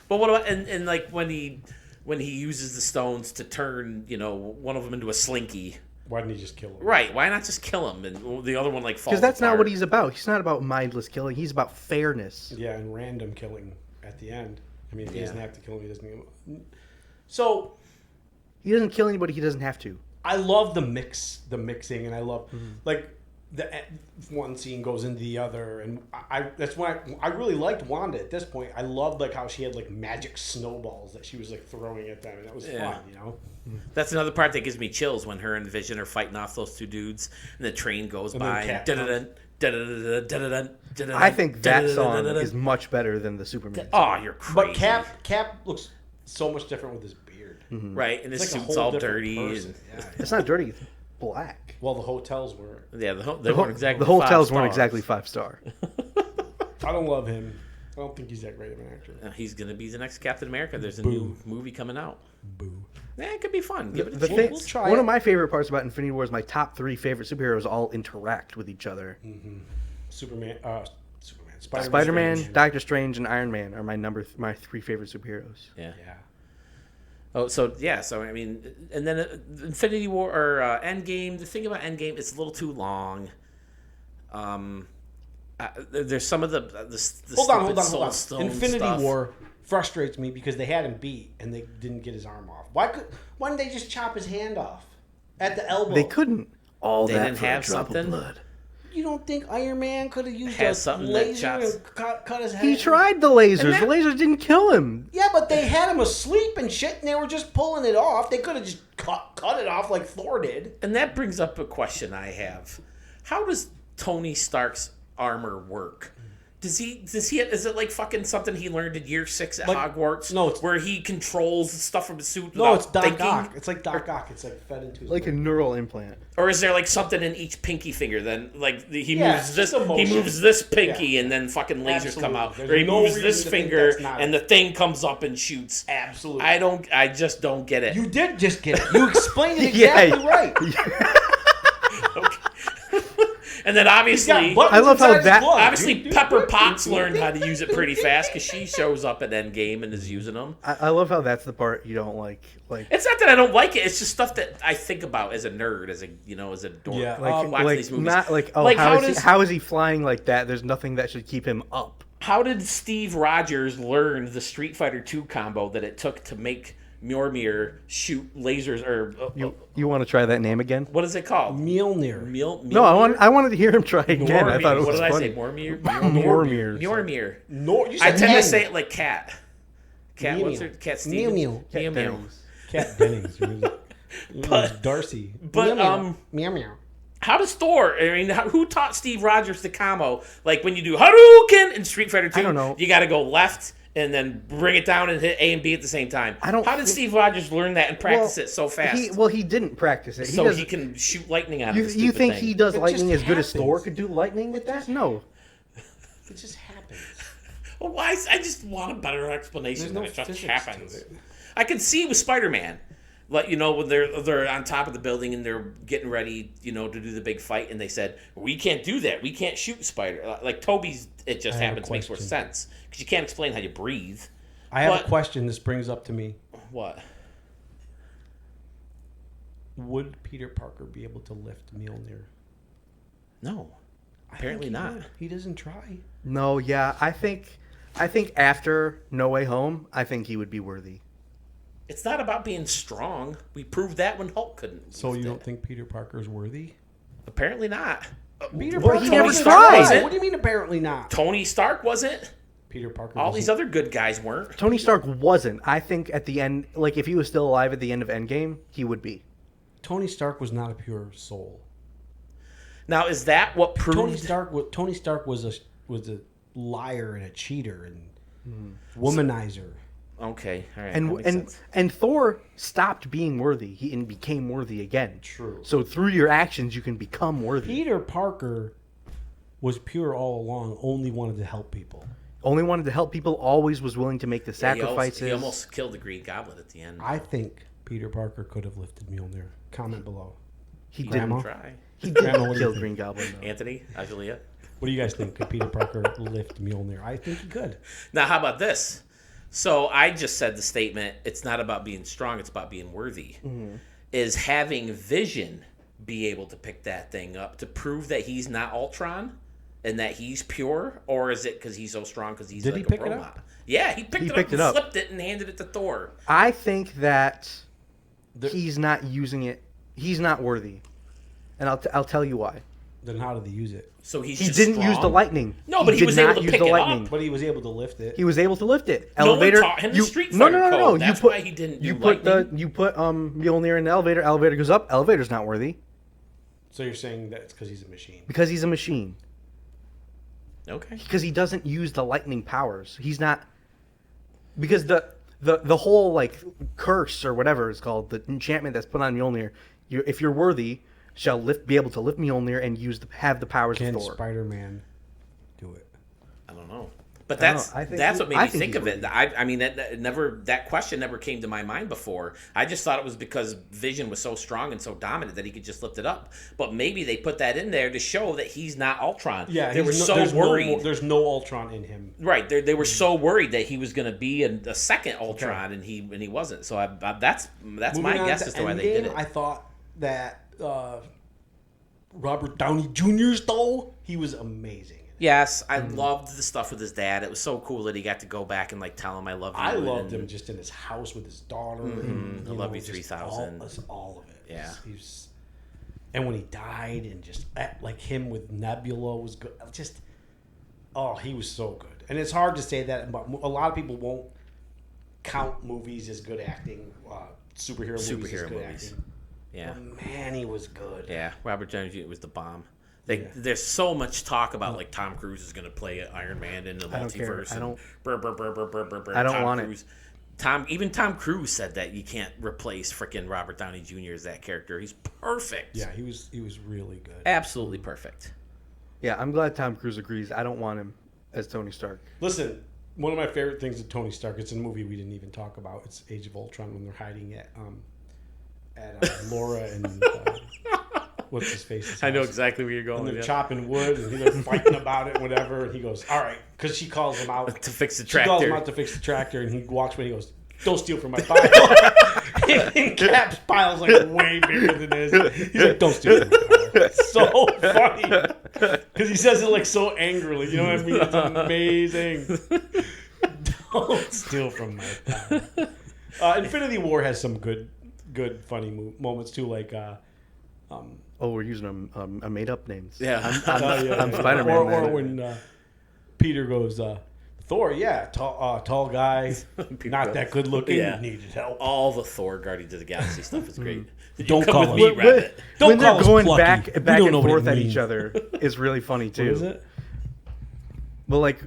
But what about and like when he uses the stones to turn one of them into a slinky? Why didn't he just kill him? Right? Why not just kill him and the other one falls? Because that's not apart? what he's about. He's not about mindless killing. He's about fairness. Yeah, and random killing at the end. I mean, if he Yeah. doesn't have to kill him, he doesn't. So He doesn't kill anybody he doesn't have to. I love the mixing, and I love like the one scene goes into the other, and that's why I really liked Wanda at this point. I loved like how she had like magic snowballs that she was like throwing at them, and that was fun, That's another part that gives me chills when her and Vision are fighting off those two dudes, and the train goes And then by. Cap Dun-dun-dun, dun-dun-dun, dun-dun-dun, dun-dun-dun, I think that song dun-dun-dun-dun. is much better than the Superman. Oh, you're crazy. But Cap looks so much different with his beard. right? And his It's like a suit's whole all different dirty. person. And, Yeah. It's not dirty. It's black. Well, the hotels were. yeah, they weren't exactly. The hotels 5 weren't stars. exactly 5-star. I don't love him. I don't think he's that great of an actor. He's gonna be the next Captain America. There's a Boo. new movie coming out. Boo. Yeah, it could be fun. Give it a The chance. thing, We'll try one it. of my favorite parts about Infinity War is my top 3 favorite superheroes all interact with each other. Superman, Spider-Man, Spider-Man, Strange. Doctor Strange, and Iron Man are my 3 favorite superheroes. Yeah. Yeah. Oh, so yeah, so I mean, and then Infinity War or Endgame. The thing about Endgame, it's a little too long. There's some of the Hold Soul on. Stone Infinity stuff. War frustrates me because they had him beat and they didn't get his arm off. Why didn't they just chop his hand off at the elbow? They couldn't. All They that didn't for a have drop of something? blood. You don't think Iron Man could have used Has a something that laser chops- and cut his head? He tried the lasers. that- The lasers didn't kill him. Yeah, but they had him asleep and shit, and they were just pulling it off. They could have just cut it off like Thor did. And that brings up a question I have: how does Tony Stark's armor work? Does he? Is it like fucking something he learned in year 6 at Like- Hogwarts? no, it's- where he controls stuff from his suit. No, without it's Doc thinking? Ock. It's like Doc Ock. It's like fed into his Like a brain. neural implant. Or is there like something in each pinky finger? Then like he Yeah, moves it's this, just he emotion. moves this pinky, Yeah. and then fucking lasers come Absolutely. out. There's Or he no moves reason this to think finger, that's not and it. the thing comes up and shoots. Absolutely. I just don't get it. You did just get it. You explained it Yeah. exactly right. And then obviously, He's got buttons I love how inside his that- glove. obviously Pepper Potts learned how to use it pretty fast because she shows up at Endgame and is using them. I love how that's the part you don't like. Like, It's not that I don't like it; it's just stuff that I think about as a nerd, as a dork. Yeah, watching like these movies. not like Like, how is he flying like that? There's nothing that should keep him up. How did Steve Rogers learn the Street Fighter II combo that it took to make Mjolnir shoot lasers or You want to try that name again? what is it called? Mjolnir. No, I wanted to hear him try again. I thought it what was did funny. I say? Mormir? Mormir. Mjolnir. No, you I said tend to N. say it like cat. Cat, what's her? Mew. Cat Mew Stevens? Mew. Mew Mew. Dennings. Cat Dennings. But- Darcy. but, Meow, meow. Meow. How does Thor? I mean, who taught Steve Rogers the combo? Like when you do Hadouken in Street Fighter 2, I don't know. you got to go left and then bring it down and hit A and B at the same time. I don't How did think- Steve Rogers learn that and practice it so fast? He didn't practice it. so does- he can shoot lightning out of You, the you stupid think thing. he does It lightning just as good as happens. Thor could do lightning with that? No. It just happens. Well, why? I just want a better explanation There's than no it just physics happens. to it. I can see with Spider-Man, like when they're on top of the building and they're getting ready, to do the big fight, and they said we can't do that. We can't shoot spider. Like Toby's, it just I have a happens makes more question. sense because you can't explain how you breathe. I have But- a question this brings up to me. What? Would Peter Parker be able to lift Mjolnir? No, I apparently think he not. would. He doesn't try. No, yeah. I think after No Way Home, I think he would be worthy. It's not about being strong. We proved that when Hulk couldn't. So lift you it. don't think Peter Parker's worthy? Apparently not. Peter Well, Parker he never wasn't. tried. What do you mean apparently not? Tony Stark wasn't. Peter Parker. All wasn't. these other good guys weren't. Tony Stark wasn't. I think at the end, like if he was still alive at the end of Endgame, he would be. Tony Stark was not a pure soul. Now, is that what proved? Tony Stark was a liar and a cheater and womanizer. Okay, all right. that And makes and sense. and Thor stopped being worthy. And became worthy again. True. So through your actions, you can become worthy. Peter Parker was pure all along. Only wanted to help people. Only wanted to help people. Always was willing to make the Yeah, sacrifices. he almost killed the Green Goblin at the end. I think Peter Parker could have lifted Mjolnir. Comment below. he Grandma? didn't. Try. He Grandma, what didn't do you kill think? Green Goblin. Though. Anthony, Ajulia. What do you guys think? Could Peter Parker lift Mjolnir? I think he could. Now, how about this? So I just said the statement, it's not about being strong, it's about being worthy. Mm-hmm. Is having Vision be able to pick that thing up to prove that he's not Ultron and that he's pure? Or is it because he's so strong because he's Did like he a pick it robot? up? Yeah, he picked picked it it up up. and flipped it and handed it to Thor. I think that The- he's not using it. He's not worthy, and I'll tell you why. Then how did he use it? So he's He just didn't use the strong? lightning. No, but he did was able not to use pick the it lightning. up. But he was able to lift it. He was able to lift it. No one Elevator. taught him the Street no, Fighter no, no, no. code. You That's put, why he didn't You do put lightning. you put Mjolnir in the elevator. Elevator goes up. Elevator's not worthy So you're saying that's because he's a machine. because he's a machine. Okay. Because he doesn't use the lightning powers. He's not because the whole like curse or whatever it's called, the enchantment that's put on Mjolnir. If you're worthy, shall be able to lift Mjolnir and have the powers Can of Thor. Spider-Man do it? I don't know. But I don't that's know. I think that's he- what made I me think think he's of it. I mean, that question never came to my mind before. I just thought it was because Vision was so strong and so dominant that he could just lift it up. But maybe they put that in there to show that he's not Ultron. Yeah, they were so there's worried. there's no Ultron in him. Right, they were so worried that he was going to be a second Ultron, and he wasn't. So that's Moving my on guess to as to why they did Endgame, it. I thought that Robert Downey Jr.'s though, he was amazing. Yes, I loved the stuff with his dad. It was so cool that he got to go back and like tell him I love you. I loved and- him just in his house with his daughter. And, I love you just 3000. All of it. Yeah. And when he died, and just like him with Nebula was good. Just he was so good. And it's hard to say that, but a lot of people won't count movies as good acting. Superhero movies as good movies. acting. Yeah. But man, he was good. Yeah, Robert Downey Jr. was the bomb. There's so much talk about like Tom Cruise is going to play Iron Man in the I don't care. multiverse. I don't- I don't want it. Even Tom Cruise said that you can't replace freaking Robert Downey Jr. as that character. He's perfect. Yeah, he was really good. Absolutely perfect. Yeah, I'm glad Tom Cruise agrees. I don't want him as Tony Stark. Listen, one of my favorite things of Tony Stark, it's a movie we didn't even talk about. It's Age of Ultron when they're hiding at Laura and what's his face? I know exactly where you're going. And they're yeah. chopping wood and they're fighting about it and whatever. And he goes, all right, because she calls him out. To fix the She calls him tractor. out to fix the tractor and he walks away and he goes, don't steal from my pile. And Cap's pile's like way bigger than this. He's like, don't steal from my pile. It's so funny. Because he says it like so angrily. You know what I mean? It's amazing. Don't steal from my pile. Infinity War has some good funny moments too. Like, Oh, we're using a made-up names. Yeah. I'm Spider-Man. Or man. when Peter goes, Thor, tall guy, not that good looking, Yeah. needed help. All the Thor Guardians of the Galaxy stuff is great. Don't Come call with him- me, When- Rabbit. Don't when call they're us going plucky. back We back don't and know what it forth at means. each other is really funny too. What is it? But like,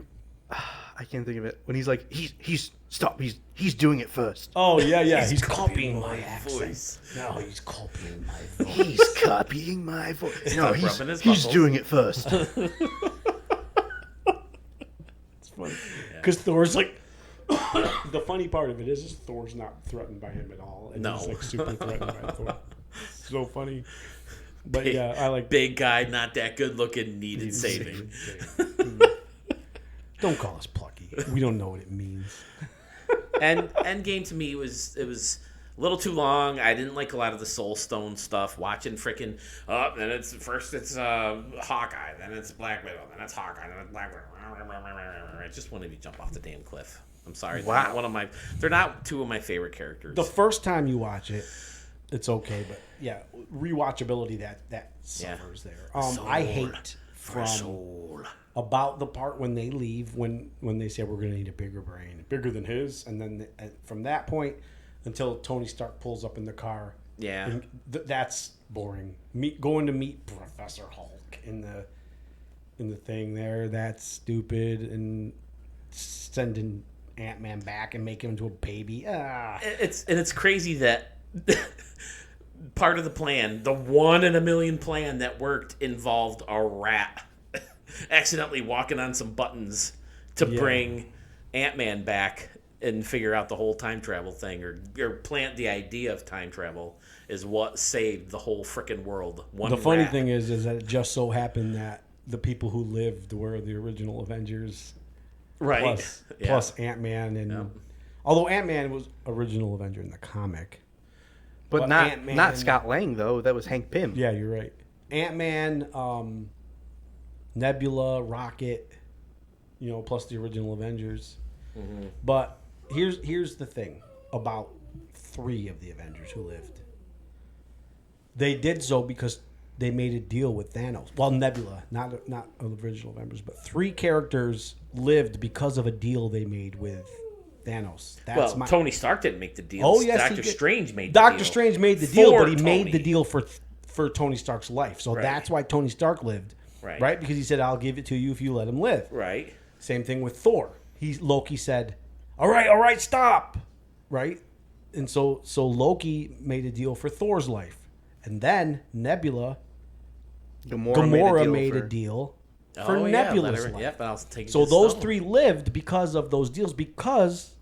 I can't think of it. When he's like, he's stop. He's doing it first. Oh yeah. He's copying my accent. voice. No, he's copying my voice. He's copying my voice. No, Stop rubbing his he's muscles. doing it first. It's funny because Thor's like. The funny part of it is Thor's not threatened by him at all, and No. he's like super threatened by Thor. So funny. But Big- yeah, I like. Big guy, not that good looking, needed saving. Don't call us plucky. We don't know what it means. And Endgame to me was a little too long. I didn't like a lot of the Soul Stone stuff. Watching freaking then it's Hawkeye, then it's Black Widow, then it's Hawkeye, then it's Black Widow. I just wanted to jump off the damn cliff. I'm sorry. Wow. They're not two of my favorite characters. The first time you watch it, it's okay, but yeah, rewatchability that suffers there. I hate from about the part when they leave when they say we're going to need a bigger brain, bigger than his, and then from that point until Tony Stark pulls up in the car. Yeah. and that's boring. Going to meet Professor Hulk in the thing there, that's stupid, and sending Ant-Man back and make him into a baby. It's crazy that part of the plan, the 1 in a million plan that worked, involved a rat accidentally walking on some buttons to bring Ant-Man back and figure out the whole time travel thing, or plant the idea of time travel is what saved the whole frickin' world. The funny thing is that it just so happened that the people who lived were the original Avengers, right? plus Ant-Man, and although Ant-Man was original Avenger in the comic, But Ant-Man- not Scott Lang though. That was Hank Pym. yeah, you're right. Ant-Man, Nebula, Rocket, plus the original Avengers. Mm-hmm. But here's the thing about 3 of the Avengers who lived. They did so because they made a deal with Thanos. Well, Nebula, not original Avengers, but 3 characters lived because of a deal they made with Thanos. That's Tony Stark didn't make the deal. Oh yes, Doctor he did. Strange made the deal. Doctor Strange made the deal, For but he made Tony. the deal for Tony Stark's life. So Right. that's why Tony Stark lived. Right. Because he said, "I'll give it to you if you let him live." Right. Same thing with Thor. Loki said, all right, stop." Right? And so Loki made a deal for Thor's life. And then Nebula, Gamora made a deal for Nebula's life. Yep, I'll take it So to those Stone. 3 lived because of those deals, because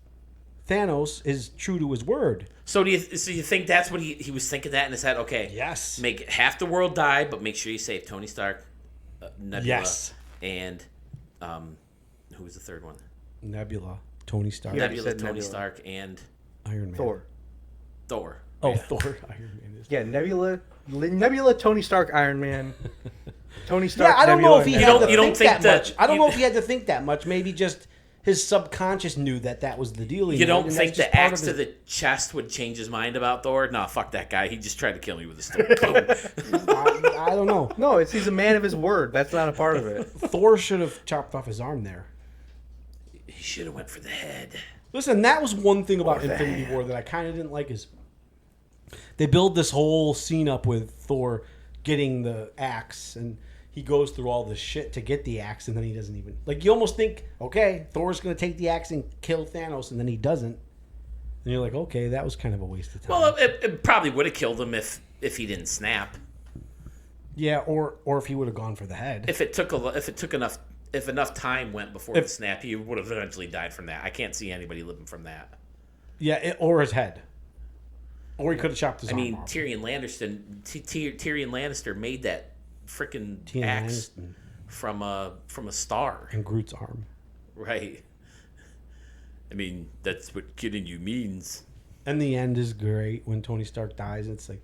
Thanos is true to his word. So do you think that's what he was thinking that in his head? Okay, Yes. make half the world die, but make sure you save Tony Stark, Nebula, Yes. and who was the third one? Nebula, Tony Stark, Yeah. Nebula, said Tony Nebula. Stark, and Iron Man. Thor. Thor. Oh, Thor, Iron Man. Yeah, Nebula, Tony Stark, Iron Man. Tony Stark. Yeah, I don't Nebula, know if he and had don't- to you don't think think that that- much. I don't you- know if he had to think that much. Maybe just his subconscious knew that was the deal. You don't and think that's just the part axe of to his- the chest would change his mind about Thor? No, fuck that guy. He just tried to kill me with a stone. Boom. I don't know. No, he's a man of his word. That's not a part of it. Thor should have chopped off his arm there. He should have went for the head. Listen, that was one thing about Infinity War that I kind of didn't like is they build this whole scene up with Thor getting the axe, and he goes through all this shit to get the axe, and then he doesn't even like. You almost think, okay, Thor's going to take the axe and kill Thanos, and then he doesn't, and you're like, okay, that was kind of a waste of time. Well, it probably would have killed him if he didn't snap. yeah, or if he would have gone for the head. If enough time went before the snap, he would have eventually died from that. I can't see anybody living from that. Yeah, or his head, or he could have chopped his I arm mean, off. Tyrion Lannister made that freaking Tyrion axe Lannister. from a star, And Groot's arm. right? I mean, that's what killing you means. And the end is great when Tony Stark dies. It's like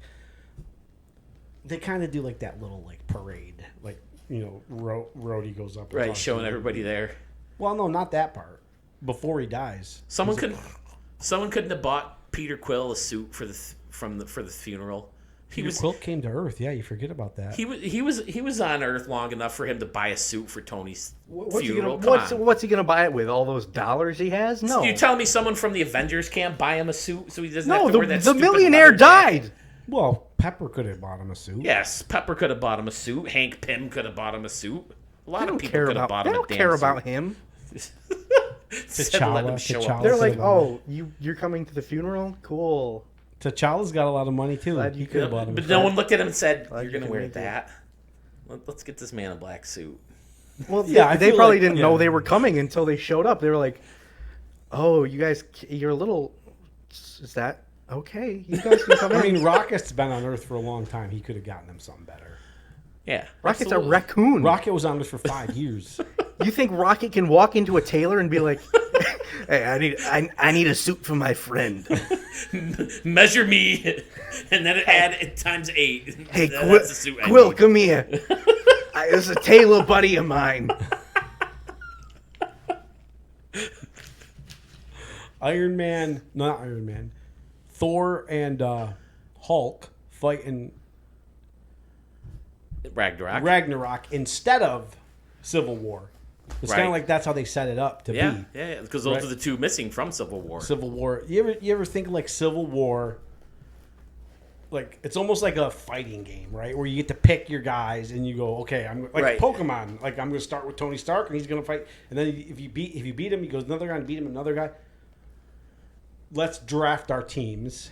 they kind of do like that little like parade, like Rhodey goes up, and Right, talks showing to him. everybody there. Well, no, not that part. Before he dies, Someone He's like, couldn't have bought Peter Quill a suit for the funeral. Peter Quill came to Earth. Yeah, you forget about that. He was on Earth long enough for him to buy a suit for Tony's funeral. What's he gonna buy it with? All those dollars he has? No. You telling me someone from the Avengers can't buy him a suit so he doesn't No, have to wear that the stupid millionaire leather jacket? died. Well, Pepper could have bought him a suit. Yes, Pepper could have bought him a suit. Hank Pym could have bought him a suit. A lot They of don't people care could have about. bought They him a don't damn care suit. about him. Instead of letting him show T'Challa up. They're like, could've- oh, you're coming to the funeral? Cool. T'Challa's got a lot of money too. Glad He you could have bought him. But a no suit. one looked at him and said, Glad "You're you gonna can wear make it." that. Let's get this man a black suit." Well, Yeah, I they feel probably like- didn't yeah. know they were coming until they showed up. They were like, "Oh, you guys, you're a little. Is that okay? You guys can come in." I mean, Rocket's been on Earth for a long time. He could have gotten them something better. Yeah, Rocket's absolutely. a raccoon. Rocket was on Earth for 5 years. You think Rocket can walk into a tailor and be like, "Hey, I need a suit for my friend." Measure me, and then add it times 8. Hey, That's the suit I Quill, need. come here. This is a tailor buddy of mine. Not Iron Man, Thor and Hulk fight in Ragnarok instead of Civil War. It's kind Right. of like that's how they set it up to Yeah, be. yeah, because those Right. are the two missing from Civil War. Civil War. You ever think like Civil War? Like it's almost like a fighting game, right? Where you get to pick your guys and you go, okay, I'm like Right. Pokemon. Like I'm going to start with Tony Stark and he's going to fight, and then if you beat him, he goes another guy and beat him another guy. Let's draft our teams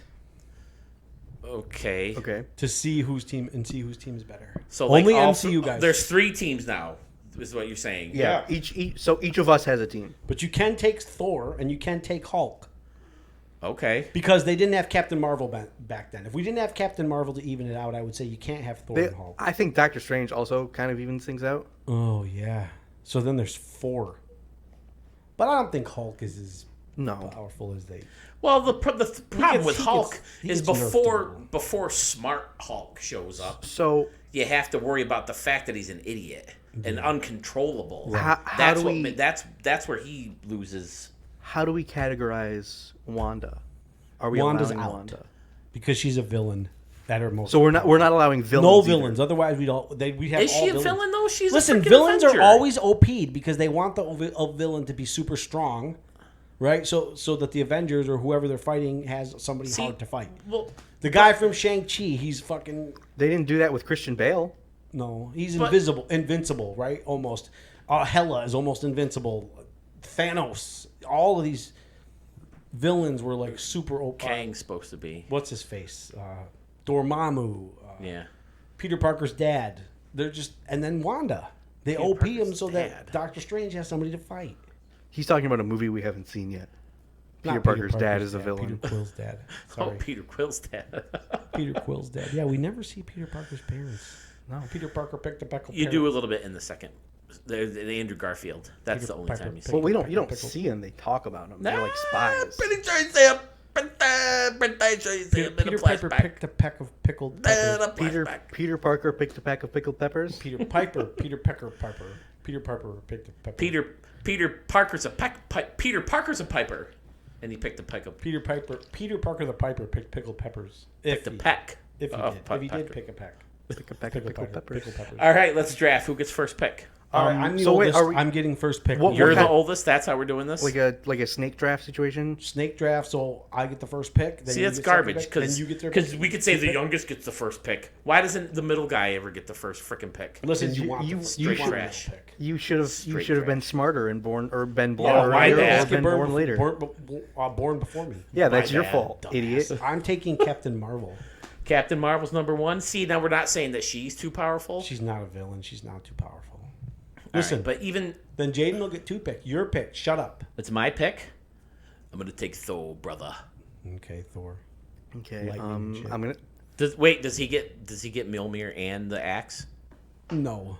Okay. Okay. to see whose team is better. So like only all MCU guys. There's 3 teams now. Is what you're saying? Yeah. Yeah. Each of us has a team. But you can take Thor and you can take Hulk Okay. because they didn't have Captain Marvel back then. If we didn't have Captain Marvel to even it out, I would say you can't have Thor and Hulk. I think Doctor Strange also kind of evens things out. Oh yeah. So then there's 4. But I don't think Hulk is as No. powerful as they. Well, the problem with he Hulk he is gets nerfed before Smart Hulk shows up, So you have to worry about the fact that he's an idiot and uncontrollable. How that's do what we- that's where he loses. how do we categorize Wanda? Are we Wanda's allowing out. Wanda? Because she's a villain at her most. So we're not allowing villains. no either. villains. Otherwise, we'd have. Is all she a villains. villain though? She's Listen, a freaking villains Avenger. are always OP'd because they want the villain to be super strong, right? So that the Avengers or whoever they're fighting has somebody See, hard to fight. Well, The guy from Shang-Chi, he's fucking They didn't do that with Christian Bale. no, he's But- invincible, right? Almost. Hela is almost invincible. Thanos, all of these villains were like super OP. Kang's supposed to be. What's his face? Dormammu. Yeah. Peter Parker's dad. They're just, and then Wanda. They Peter OP him Parker's so dad. that Doctor Strange has somebody to fight. He's talking about a movie we haven't seen yet. Peter Not Parker's dad is a villain. Peter Quill's dad. Oh, Sorry. Peter Quill's dad. Peter Quill's dad. Yeah, we never see Peter Parker's parents. No. Peter Parker picked a peckle. You do a little bit in the second. The Andrew Garfield. That's Peter the only Parker time you see. Well, him. we don't. You don't Pickle. see them. They talk about them. They're like spies. Pretty sure you see him. Pretty sure you see him in a Peter Piper flashback. picked a peck of pickled In peppers. a flashback. Peter Parker picked a pack of pickled peppers. Peter Piper. Peter Pecker Piper. Peter Piper picked a pepper. Peter Parker's a Peter Parker's a piper, and he picked a peck of Peter Parker the Piper picked pickled peppers. picked a peck. If he of did. If he did pecker. pick a peck. Pick a pack of Pickled pickled peppers. Pickled peppers. All right, let's draft. Who gets first pick? All right, I'm the so wait, oldest. are we- I'm getting first pick. What- You're what the kind- oldest. That's how we're doing this. Like a snake draft situation. Snake draft, so I get the first pick. Then See, you that's get second garbage pick, then because you get third pick. we could say the pick. youngest gets the first pick. Why doesn't the middle guy ever get the first freaking pick? Listen, you You- want you- the you straight should- trash pick. You should have Straight been trash. smarter and born Yeah, born my earlier bad. or been born later. Born before me. Yeah, that's My your bad, fault, dumbass. idiot. I'm taking Captain Marvel. Captain Marvel's number one. See, now we're not saying that she's too powerful. She's not a villain. She's not too powerful. All Listen, right, but even then Jaden will get two picks. Your pick. Shut up. it's my pick. I'm gonna take Thor, brother. Okay, Thor. Okay. Lightning shit. I'm gonna. Does he get Mjolnir and the axe? No.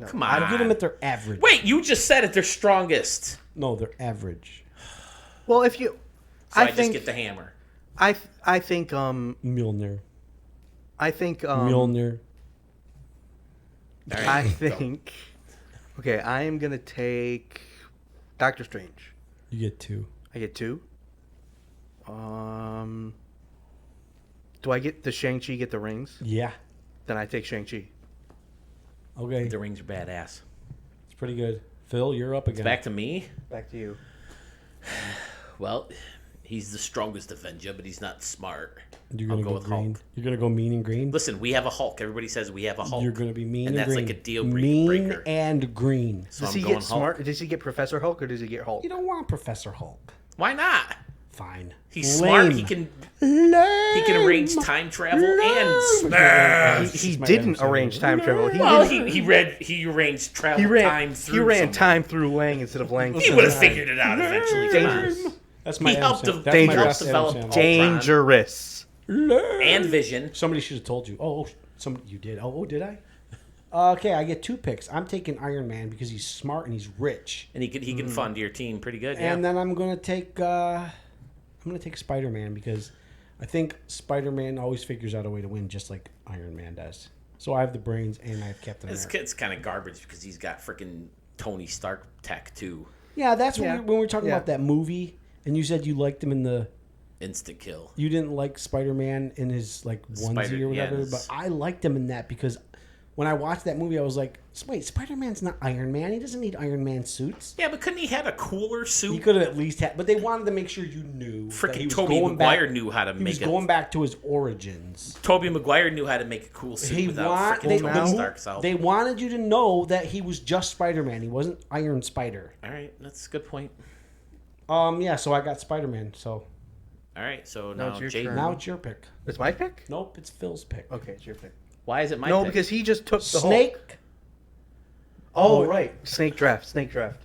Come on. I'd get them at their average. Wait, you just said it. They're strongest. No, they're average. Well, if you, So I, I think just get the hammer. I think Mjolnir. Mjolnir. All right. I think. Okay, I am gonna take Doctor Strange. You get two. I get two. Do I get the Shang-Chi get the rings? Yeah. Then I take Shang-Chi. Okay. The rings are badass. It's pretty good. Phil, you're up again. Back to me. Back to you. Well, he's the strongest Avenger, but he's not smart. You're I'll gonna go go with green. Hulk. You're gonna go mean and green. Listen, we have a Hulk. Everybody says we have a Hulk. You're gonna be mean and and that's green. like a deal Mean breaker. and green. So Does I'm he going get Hulk. smart? Does he get Professor Hulk or does he get Hulk? You don't want Professor Hulk. Why not? Fine. He's smart. He Lame. can arrange time travel and smash. He my didn't Adam Sandler. arrange time travel. Well, he arranged travel time through. He ran someone. time through Lang instead of Lang. He would have figured it out eventually. Come on. Dangerous. That's my He Adam helped Sandler. him- That's my Dangerous. best Adam Develop Sandler. Hulk. Dangerous. And Vision. Somebody should have told you. Oh, you did. Oh, did I? Okay, I get two picks. I'm taking Iron Man because he's smart and he's rich. And he can fund your team pretty good. Yeah. And then I'm gonna take Spider-Man because I think Spider-Man always figures out a way to win, just like Iron Man does. So I have the brains and I have Captain America. It's kind of garbage because he's got freaking Tony Stark tech too. Yeah, that's Yeah. when we were talking Yeah. about that movie, and you said you liked him in the. Instant kill. You didn't like Spider-Man in his like onesie or whatever, his- but I liked him in that because when I watched that movie, I was like, "Wait, Spider-Man's not Iron Man. He doesn't need Iron Man suits. Yeah, but couldn't he had a cooler He suit? could have at least had." But they wanted to make sure you knew. that he Freaking was Tobey going Maguire back- knew how to He was make going it. back to his origins. Tobey Maguire knew how to make a cool suit He without want, freaking they, Tony the- Stark's help. they wanted you to know that he was just Spider-Man. He wasn't Iron Spider. All right, that's a good point. Yeah. So I got Spider-Man. So All right, so Now now it's your Jaden. turn. now it's your pick. It's my pick. Nope, it's Phil's pick. Okay, it's your pick. Why is it my No, pick? because he just took the Hulk. Snake. Oh, right. Snake draft. Snake draft.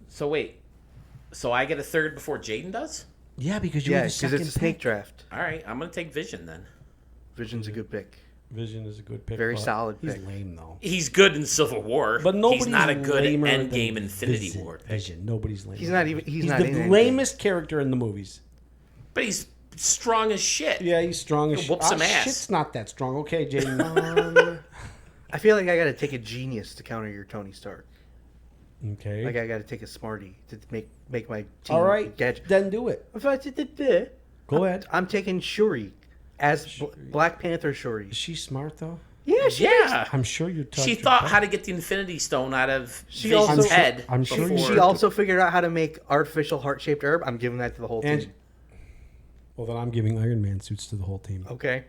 So wait, so I get a third before Jaden does? Yeah, because you Yeah, were the because second it's a snake pick. draft. All right, I'm gonna take Vision then. Vision's a good pick. Vision is a good pick. Very but solid He's pick. lame though. He's good in Civil War, But nobody's he's not a good lamer than Endgame Infinity Vision. War. Vision. Nobody's lame. He's not even. He's not the in Endgame. lamest character in the movies. But he's strong as shit. Yeah, he's strong as shit. Whoop some ass. Shit's not that strong. Okay, Jaden. I feel like I got to take a genius to counter your Tony Stark. Okay. Like I got to take a smarty to make my team. All right, Gadget. then do it. Go ahead. I'm taking Shuri as Black Panther Shuri. Is she smart though? Yeah, she is. Yeah. I'm sure you. She thought how to get the Infinity Stone out of She Vision's also- head. I'm sure before. She also figured out how to make artificial heart-shaped herb. I'm giving that to the whole And team. well, then I'm giving Iron Man suits to the whole team. Okay.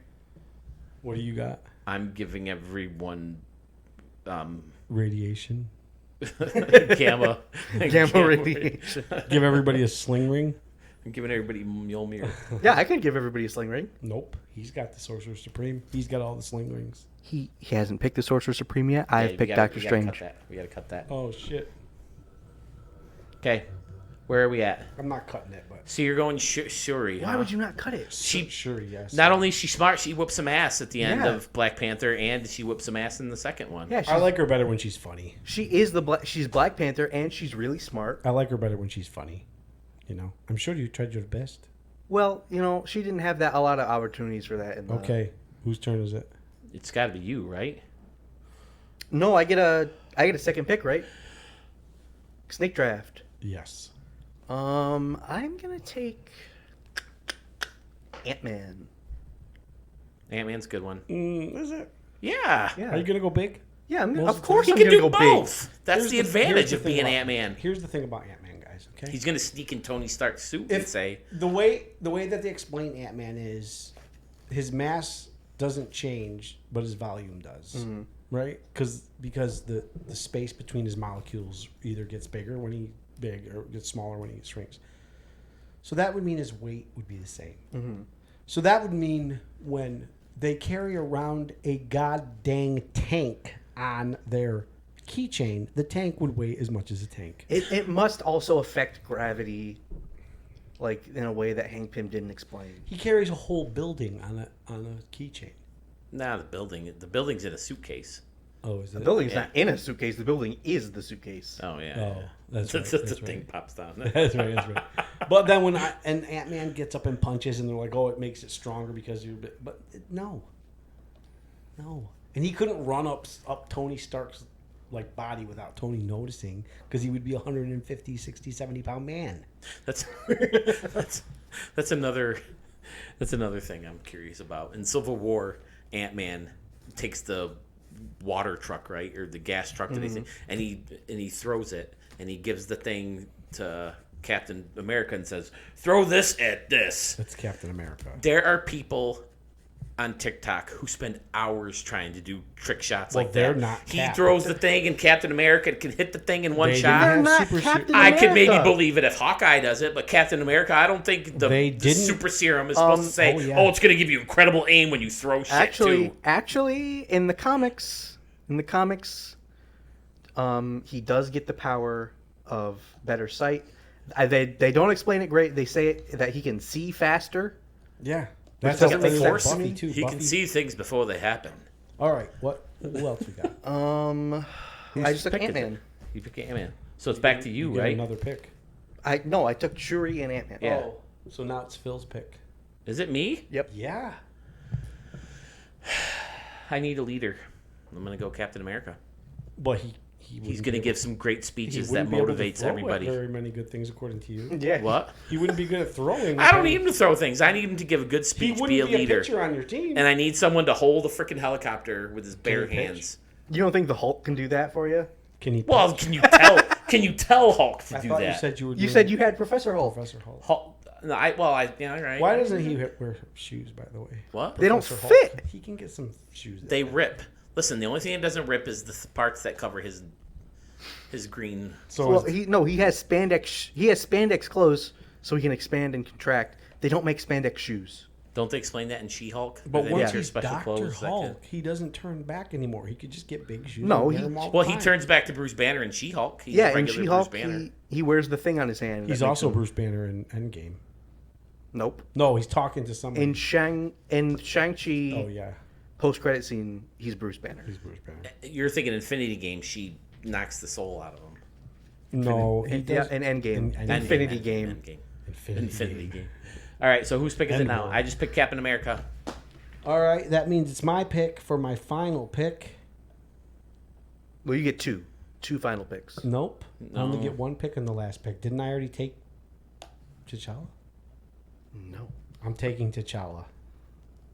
What do you got? I'm giving everyone Radiation. gamma Gamma radiation. Give everybody a sling ring. I'm giving everybody Mjolnir. Yeah, I could give everybody a sling ring. Nope. He's got the Sorcerer Supreme. He's got all the sling rings. He hasn't picked the Sorcerer Supreme yet. I've we picked gotta- Doctor we gotta Strange. cut that. We gotta cut that. Oh shit! Okay, where are we at? I'm not cutting it, but So you're going Shuri. Why huh? would you not cut it? sure, yes. Not only is she smart, she whips some ass at the end Yeah. of Black Panther, and she whips some ass in the second one. Yeah, I like her better when she's funny. she is she's Black Panther, and she's really smart. I like her better when she's funny. You know, I'm sure you tried your best. Well, she didn't have a lot of opportunities for that. Okay, whose turn is it? It's got to be you, right? No, I get a second pick, right? Snake draft. Yes. I'm gonna take Ant-Man. Ant-Man's a good one. Is it? Yeah. Yeah, Are you gonna go big? yeah. Most Of of the course, He I'm can gonna do go big. both. That's Here's the here's advantage the of thing being about- Ant-Man. Here's the thing about Ant-Man, guys. Okay. He's gonna sneak in Tony Stark's suit and say, the way that they explain Ant-Man is his mass doesn't change, but his volume does. Right? Because the space between his molecules either gets bigger when he's big or gets smaller when he shrinks. So that would mean his weight would be the same. So that would mean when they carry around a god dang tank on their keychain, the tank would weigh as much as a tank. It must also affect gravity, like in a way that Hank Pym didn't explain. He carries a whole building on a keychain. "Nah, the building's in a suitcase." Oh, is it? The building's Yeah. not in a suitcase. The building is the suitcase. Oh yeah. Oh, that's right. the That's thing right. pops down. That's right. That's right. But then when Ant-Man gets up and punches, and they're like, "Oh, it makes it stronger because you." But no, and he couldn't run up Tony Stark's like body without Tony noticing because he would be a 150, 60, 70 pound man. That's that's another thing I'm curious about. In Civil War, Ant-Man takes the water truck, right, or the gas truck that and he throws it, and he gives the thing to Captain America and says, "Throw this at this." That's Captain America. There are people on TikTok who spend hours trying to do trick shots Well, like they're that. not He Cap. throws the thing, and Captain America can hit the thing in one They shot. didn't have not super Captain I could maybe America. believe it if Hawkeye does it, but Captain America, I don't think They the didn't- super serum is supposed to say, oh, yeah. "Oh, it's going to give you incredible aim when you throw shit too." Actually, in the comics, he does get the power of better sight. They don't explain it great. They say that he can see faster. Yeah, He's that's got the like force. Buffy too. He can Buffy. see things before they happen. All right, who else we got? I just took picked it. Ant-Man. You pick Ant-Man. So it's back to you, Get right? Another pick. I took Shuri and Ant-Man. Yeah. Oh, so now it's Phil's pick. Is it me? Yep. Yeah. I need a leader. I'm going to go Captain America. But he's He's going to give some great he speeches that wouldn't be able to motivates throw everybody. Very many good things according to you. Yeah. What? He wouldn't be good at throwing. I don't need him to throw things. I need him to give a good He speech, wouldn't be a be a leader. pitcher on your team. And I need someone to hold a freaking helicopter with his bare he pitch? hands. You don't think the Hulk can do that for you? Can he? Well, can you tell? Can you tell Hulk to I do thought that? you said you were. You doing said you had Professor Hulk. Professor Hulk. Hulk. No, yeah, all right. Why doesn't he wear shoes? By the way, What? They don't Professor fit. Hulk, he can get some shoes. They rip. Listen, the only thing that doesn't rip is the parts that cover his green. so Well, is- he has spandex. He has spandex clothes, so he can expand and contract. They don't make spandex shoes. Don't they explain that in She-Hulk? but They once make her he's special Doctor clothes that can- Hulk, he doesn't turn back anymore. He could just get big shoes. No, and wear he- them all Well, the he time. turns back to Bruce Banner in She-Hulk. He's Yeah, in regular She-Hulk, Bruce Banner. he wears the thing on his hand. that He's makes also him- Bruce Banner in Endgame. Nope. No, he's talking to somebody. In Shang-Chi oh yeah, post-credit scene, he's Bruce Banner. he's Bruce Banner. You're thinking Infinity Game. She knocks the soul out of him. No, he Yeah, does. in Endgame. In Infinity Game. Endgame. Infinity Infinity Game. Game. All right, so whose pick is it now? Endgame. I just picked Captain America. All right, that means it's my pick for my final pick. Well, you get two final picks. Nope, I only No. get one pick in the last pick. Didn't I already take T'Challa? No. I'm taking T'Challa.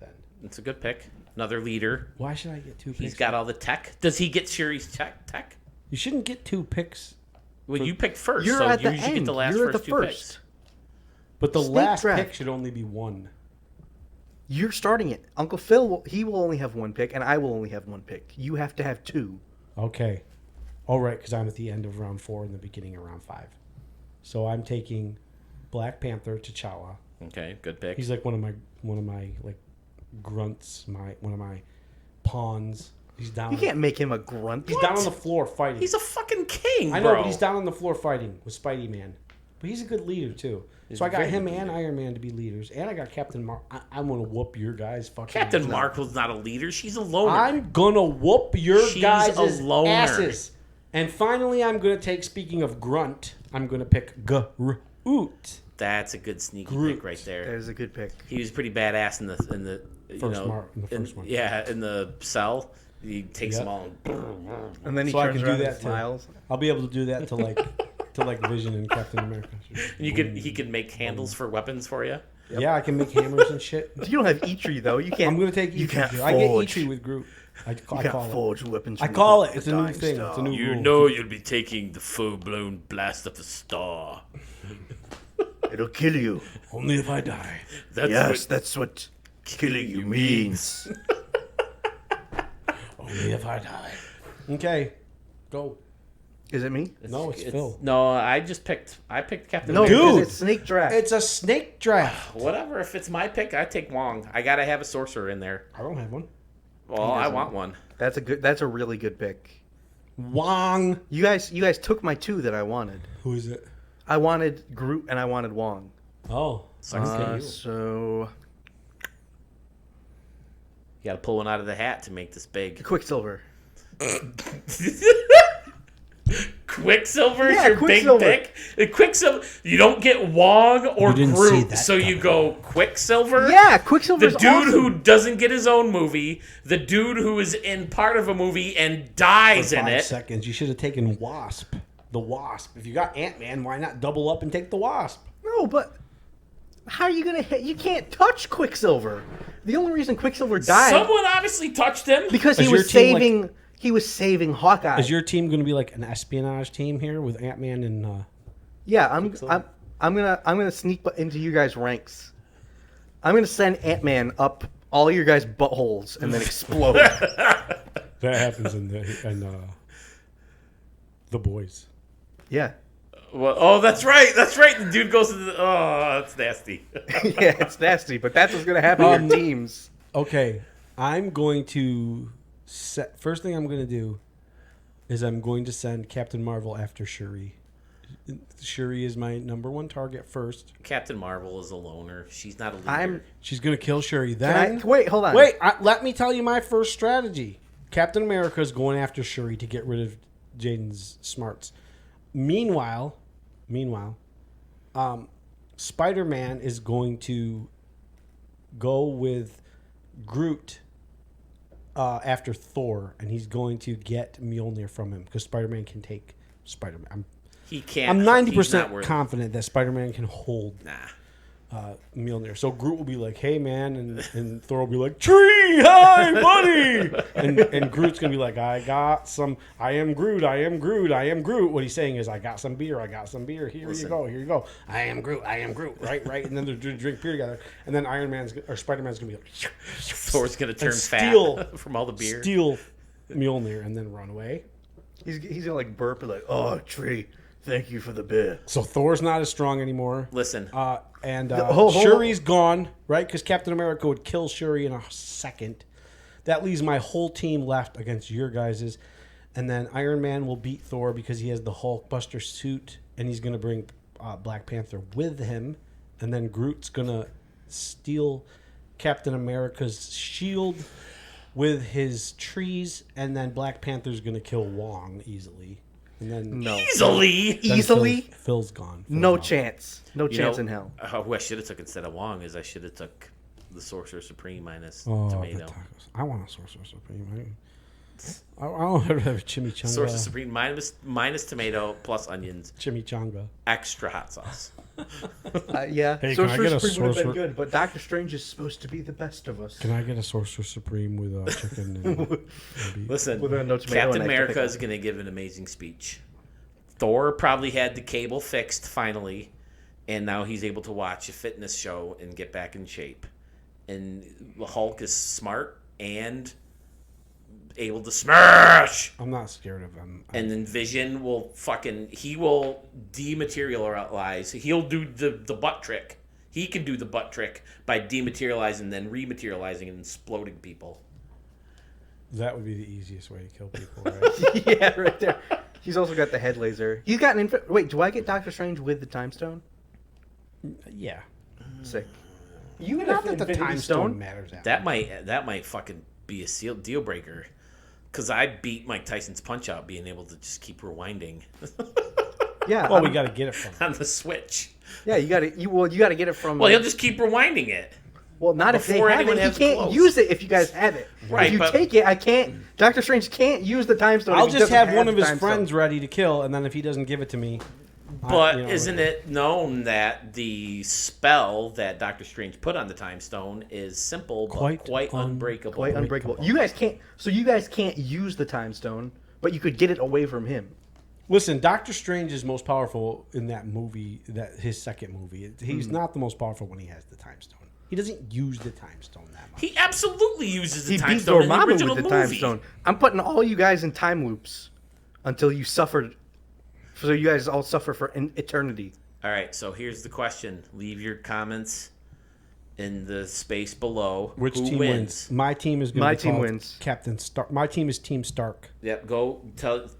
Then It's a good pick. Another leader. why should I get two picks? He's got all the tech. Does he get Shuri's tech? You shouldn't get two picks. Well, you picked first, You're so at you the should get end. the last You're at first the two first. picks. But the Snake last draft. pick should only be one. You're starting it. Uncle Phil, he will only have one pick, and I will only have one pick. You have to have two. Okay. All right, because I'm at the end of round 4 and the beginning of round 5. So I'm taking Black Panther, T'Challa. Okay, good pick. He's like one of my like grunts, one of my pawns. He's down. You can't make him a grunt. He's down on the floor fighting. He's a fucking king, I know, bro. but he's down on the floor fighting with Spidey Man. But he's a good leader too. So I got very him good and Iron Man to be leaders, and I got Captain Mark. I'm gonna whoop your guys' fucking. Captain ass. Marvel's not a leader. She's a loner. I'm gonna whoop your She's guys' a loner. asses. And finally, I'm gonna take. Speaking of grunt, I'm gonna pick Groot. That's a good sneaky Groot. pick right there. That is a good pick. He was pretty badass in the First one. Yeah, in the cell. He takes Yep. them all. And then he So I turns can do around and that too. smiles. I'll be able to do that to like Vision and Captain America. He could make handles for weapons for you. Yeah, I can make hammers and shit. You don't have Eitri though. You can't. I'm gonna take You Eitri. can't I get forge. Eitri with Groot. I You call can't it. forge weapons. I from call the it. It's a new dying thing. star. It's a new You rule. know you'll be taking the full-blown blast of the star. It'll kill you. Only if I die. That's Yes, that's what killing you means. Only if I die. Okay, go. Is it me? No, it's Phil. No, I picked Captain No, America. Dude. because it's snake draft. It's a snake draft. Whatever. If it's my pick, I take Wong. I gotta have a sorcerer in there. I don't have one. Well, I want one. That's a really good pick. Wong. You guys took my two that I wanted. Who is it? I wanted Groot and I wanted Wong. Oh, Sucks to you. So You gotta pull one out of the hat to make this big. Quicksilver. Quicksilver is Yeah, your Quicksilver. big pick? Quicksilver. You don't get Wong or You didn't see Groot, that so you coming. go Quicksilver? Yeah, The Quicksilver's dude awesome. who doesn't get his own movie, the dude who is in part of a movie and dies for in 5 it. seconds. You should have taken Wasp. The Wasp. If you got Ant-Man, why not double up and take the Wasp? No, but how are you gonna hit? You can't touch Quicksilver. The only reason Quicksilver died Someone obviously touched him. because Is he your was team, like- saving. He was saving Hawkeye. Is your team going to be like an espionage team here with Ant-Man and? Yeah, I'm gonna sneak into you guys' ranks. I'm gonna send Ant-Man up all your guys' buttholes and then explode. That happens in the Boys. Yeah, Well, oh, that's right. That's right. The dude goes to the. Oh, that's nasty. yeah, it's nasty, but that's what's gonna happen to your teams. Okay, I'm going to set. First thing I'm going to do is I'm going to send Captain Marvel after Shuri. Shuri is my number one target first. Captain Marvel is a loner. She's not a leader. I'm. She's going to kill Shuri. Can Then wait, hold on. let me tell you my first strategy. Captain America is going after Shuri to get rid of Jaden's smarts. Meanwhile, Spider-Man is going to go with Groot after Thor, and he's going to get Mjolnir from him because Spider-Man can take Spider-Man. He can't. I'm he's 90% not worth- confident that Spider-Man can hold Nah. Mjolnir. So Groot will be like, "Hey, man," and Thor will be like, "Tree, hi, buddy," and Groot's gonna be like, "I am Groot, I am Groot, I am Groot." What he's saying is, "I got some beer, Here Listen. you go. I am Groot, right. And then they're doing drink beer together, and then Spider-Man's gonna be like, Thor's gonna turn steal- fat from all the beer. steal Mjolnir, and then run away. He's gonna like burp and like, oh, Tree, thank you for the beer. So Thor's not as strong anymore. Listen, hold- Shuri's gone, right? Because Captain America would kill Shuri in a second. That leaves my whole team left against your guys's. And then Iron Man will beat Thor because he has the Hulkbuster suit, and he's going to bring Black Panther with him. And then Groot's going to steal Captain America's shield with his trees, and then Black Panther's going to kill Wong easily. And then No, easily. then easily, Phil's gone. Phil's no out. chance, no You chance know, in hell. Who I should have took instead of Wong is I should have took the Sorcerer Supreme minus Oh, tomato. the tacos. I want a Sorcerer Supreme. I don't have a chimichanga. Sorcerer Supreme minus tomato plus onions, Chimichanga. extra hot sauce. Yeah, Hey, can I Sorcerer get a Supreme would have been sorcerer- good, but Doctor Strange is supposed to be the best of us. Can I get a Sorcerer Supreme with chicken and maybe? Listen, With a no tomato Captain and extra America pickle. is going to give an amazing speech. Thor probably had the cable fixed finally, and now he's able to watch a fitness show and get back in shape. And the Hulk is smart and able to smash. I'm not scared of him. And then Vision will he will dematerialize. He'll do the butt trick. He can do the butt trick by dematerializing, then rematerializing and exploding people. That would be the easiest way to kill people, right? Yeah, right there. He's also got the head laser. He's got an wait, do I get Doctor Strange with the time stone? Yeah. Sick. You get Not a that the Infinity time stone matters. That might fucking be a deal breaker. Because I beat Mike Tyson's Punch Out being able to just keep rewinding Yeah. Well, we got to get it from him. on the Switch. Yeah, you got to get it from. Well, he'll just keep rewinding it. Well, not if they before have anyone it. He has can't clothes. use it if you guys have it. Right, If you but- take it, I can't. Doctor Strange can't use the time stone. I'll if he just doesn't have one of the his time stone. friends ready to kill, and then if he doesn't give it to me, But isn't it known that the spell that Doctor Strange put on the Time Stone is simple but quite unbreakable? Quite unbreakable. You guys can't. So you guys can't use the time stone, but you could get it away from him. Listen, Doctor Strange is most powerful in that movie, that his second movie. He's not the most powerful when he has the time stone. He doesn't use the time stone that much. He absolutely uses the He Time beat Stone in the Dormammu original with the movie. time stone. I'm putting all you guys in time loops until you suffered. So you guys all suffer for an eternity. All right, so here's the question. Leave your comments in the space below. Which Who team wins? My team is going to My be team called wins. Captain Stark. My team is Team Stark. Yep, go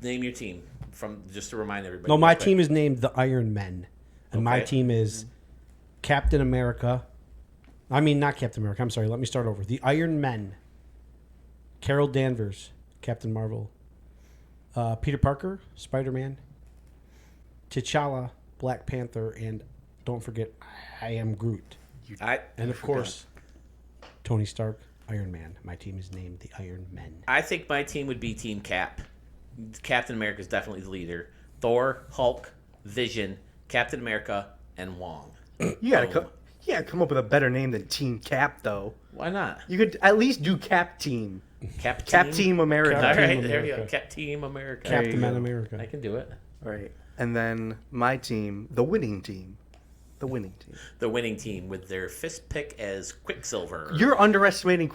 name your team from just to remind everybody. No, my real quick. team is named the Iron Men, and my Okay. team is Captain America. I mean, not Captain America. I'm sorry. Let me start over. The Iron Men. Carol Danvers, Captain Marvel. Peter Parker, Spider-Man. T'Challa, Black Panther, and don't forget, I am Groot. And of course, Tony Stark, Iron Man. My team is named the Iron Men. I think my team would be Team Cap. Captain America is definitely the leader. Thor, Hulk, Vision, Captain America, and Wong. You gotta Boom. come up with a better name than Team Cap, though. Why not? You could at least do Cap Team. Cap Team America. All Cap right, Team there you go. America. Cap Team America. Cap- Captain you Man go. America. I can do it. Right. And then my team, the winning team. The winning team. The winning team with their fist pick as Quicksilver. You're underestimating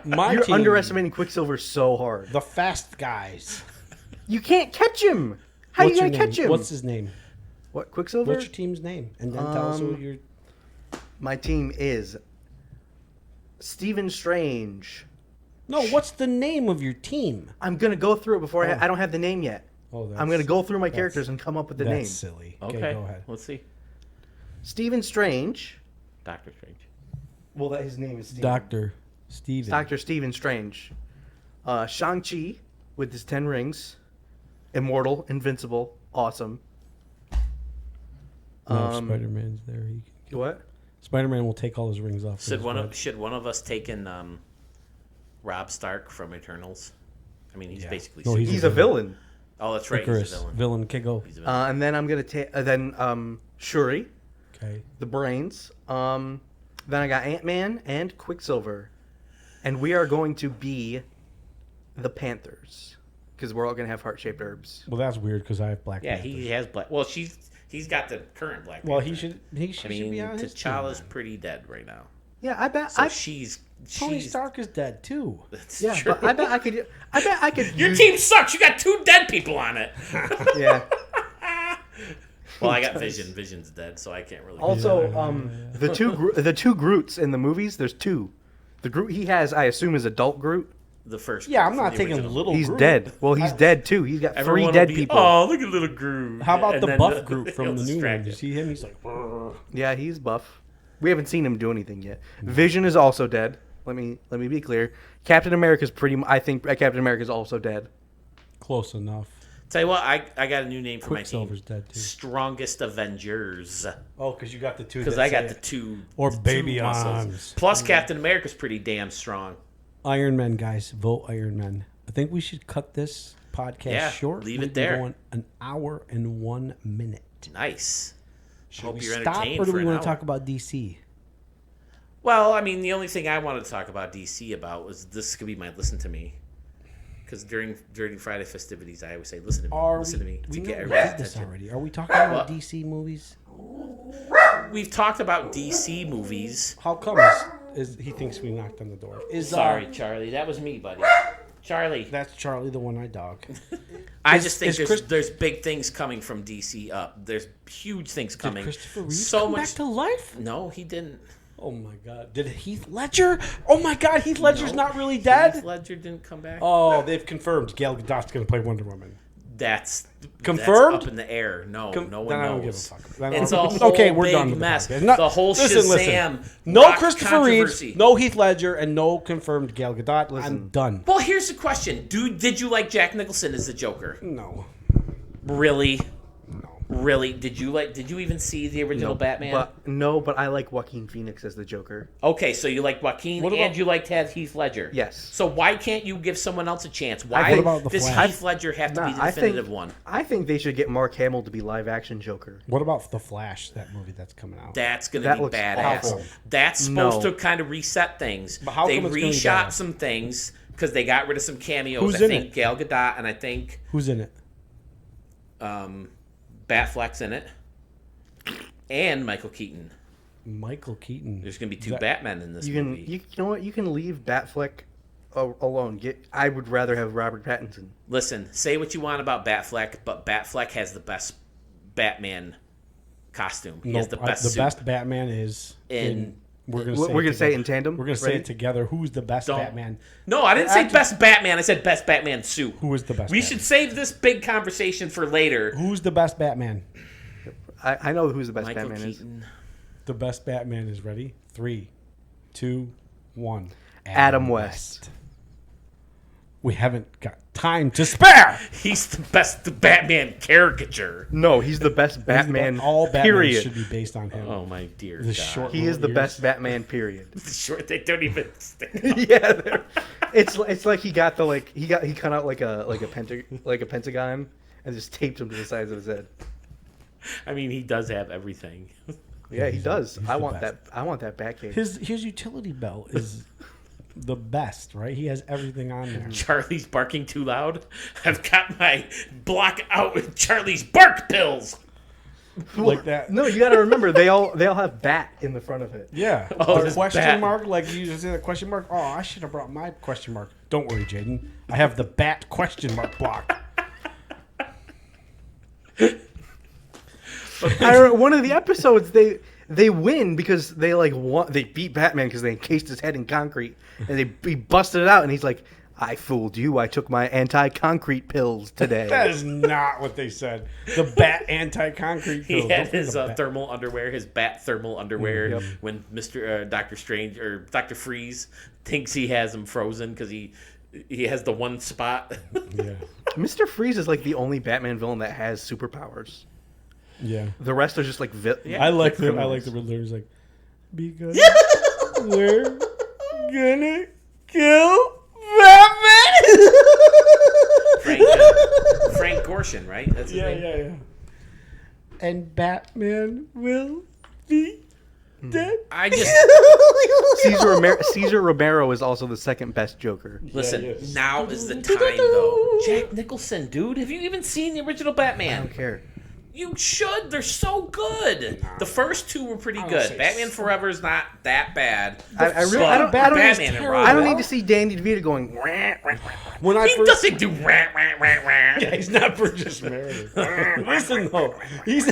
My You're team, underestimating Quicksilver so hard. the fast guys. You can't catch him. How What's you your gonna name? catch him? What's his name? What, Quicksilver? What's your team's name? And then tell us who your. My team is Stephen Strange. No, what's the name of your team? I'm gonna go through it before I don't have the name yet. Oh, I'm gonna go through my characters and come up with the That's name. silly. Okay, Go ahead. let's see. Stephen Strange. Doctor Strange. Well, that his name is Stephen. Doctor Steven. Dr. Stephen Strange. Shang-Chi with his 10 rings. Immortal, invincible, awesome. No, Spider-Man's there. What? Spider-Man will take all his rings off. Should one of us taken Rob Stark from Eternals? I mean, he's Yeah. basically No, He's a villain. Oh, that's right. Icarus, He's a villain. villain Kigo. He's a villain. And then I'm gonna take Shuri, Okay. the brains. Then I got Ant-Man and Quicksilver, and we are going to be the Panthers because we're all gonna have heart-shaped herbs. Well, that's weird because I have Black Yeah, Panther. he has black. Well, he's got the current Black. Well, Panther. he should I mean, be on his team. T'Challa's then. pretty dead right now. Yeah, I bet. So she's Tony Stark is dead too. That's Yeah, true. but I bet I could. Your use- team sucks. You got 2 dead people on it. Yeah. Well, I got Vision. Vision's dead, so I can't really. Also, the two Groots in the movies. There's 2. The Groot he has, I assume, is adult Groot. the first. Yeah, I'm from not the taking original. little. He's Groot. dead. Well, he's dead too. He's got Everyone 3 will dead be, people. Oh, look at little Groot. How about And the then buff Groot he'll from the new one? distract You you. see him? He's like. "Brr." Yeah, he's buff. We haven't seen him do anything yet. Vision is also dead. Let me be clear. Captain America's I think Captain America's also dead. Close enough. Tell you what, I got a new name for my team. Quicksilver's dead too. Strongest Avengers. Oh, because you got the two. Because I got the 2. Or the 2 baby muscles. arms. Plus, Captain America's pretty damn strong. Iron Men, guys. Vote Iron Men. I think we should cut this podcast Yeah, short. leave We've it been there. Going an hour and 1 minute. Nice. Should Hope we you're stop, entertained or do for we an want to hour. talk about DC? Well, I mean, the only thing I wanted to talk about DC about was this could be my listen to me. Because during Friday festivities, I always say, listen to me, listen to me, we to know get we everybody's did this attention. already. Are we talking about What? DC movies? We've talked about DC movies. How come is he thinks we knocked on the door? Sorry, Charlie, that was me, buddy. Charlie, That's Charlie, the one-eyed dog. I is- just think is there's big things coming from DC up. There's huge things Did coming. Christopher Reeve so come much. back to life? No, he didn't. Oh my God! Did Heath Ledger? Oh my God! Heath Ledger's not really dead. Heath Ledger didn't come back. Oh, they've confirmed Gal Gadot's going to play Wonder Woman. That's Confirmed? That's up in the air. No, no one Then I don't knows. give a fuck. Then It's I'll- a whole okay, we're big done with mess. the podcast. The whole Shazam. No rock Christopher Reeves, controversy. no Heath Ledger, and no confirmed Gal Gadot. I'm Listen. done. Well, here's the question: did you like Jack Nicholson as the Joker? No. Really? No. Really? Did you even see the original Batman? But I like Joaquin Phoenix as the Joker. Okay, so you like Joaquin What about- and you liked Heath Ledger. Yes. So why can't you give someone else a chance? Why think- What about the does Flash? Heath Ledger have to be the I definitive think, one? I think they should get Mark Hamill to be live action Joker. What about The Flash, that movie that's coming out? That's going to That be looks badass. awful. That's supposed No. to kind of reset things. But how They come it's gonna be reshot badass? some things because they got rid of some cameos. Who's I in think it? Gal Gadot and I think Who's in it? Batfleck's in it. And Michael Keaton. Michael Keaton. There's going to be two Is that- Batmen in this You can, movie. you know what? You can leave Batfleck alone. I would rather have Robert Pattinson. Listen, say what you want about Batfleck, but Batfleck has the best Batman costume. He has the best suit. best Batman is In- We're gonna We're say gonna it say it together. in tandem? We're gonna say Ready? it together. Who's the best Don't. Batman? No, I didn't say Actually- best Batman. I said best Batman suit. Who is the best? We Batman? should save this big conversation for later. Who's the best Batman? I know who's the best Michael Batman is. Keaton. The best Batman is ready. 3, 2, 1. Adam West. We haven't got time to spare. He's the best Batman caricature. No, he's the best Batman. All Batman period. should be based on him. Oh my dear The God. short- He is the years. best Batman. Period. Short, they don't even stick. Yeah, it's like he got he cut out like a pentagon and just taped him to the sides of his head. I mean, he does have everything. Yeah, he does. he's I the want best. that. I want that Batcave. His utility belt is the best, right? He has everything on there. Charlie's barking too loud. I've got my block out with Charlie's bark pills. Like that. No, you got to remember they all have bat in the front of it. Yeah. Oh, the this question bat. mark, like you just say the question mark. Oh, I should have brought my question mark. Don't worry, Jaden. I have the bat question mark block. One of the episodes they win because they they beat Batman because they encased his head in concrete and he busted it out and he's like, I fooled you. I took my anti-concrete pills today. That is not what they said. The bat anti-concrete He pills. had Don't put his the bat- thermal underwear, his bat thermal underwear. Yep. When Doctor Strange or Doctor Freeze thinks he has him frozen because he has the one spot. Yeah. Mr. Freeze is like the only Batman villain that has superpowers. Yeah. The rest are just like I like the criminals. Riddler. He's like, because we're gonna kill Batman. Frank Gorshin, right? That's his name. yeah. And Batman will be dead. I just Caesar Romero is also the second best Joker. listen. yes. Now is the time, though. Jack Nicholson, dude. Have you even seen the original I Batman? don't care. You should. They're so good. The first two were pretty I don't good. say Batman so. Forever is not that bad. I really But I don't Batman need, and terrible. I don't Robin. need to see Danny DeVito going. "Wah, wah, wah." When I He first, doesn't do rah, rah, rah, rah. yeah, he's not Burgess Meredith. Listen though, he's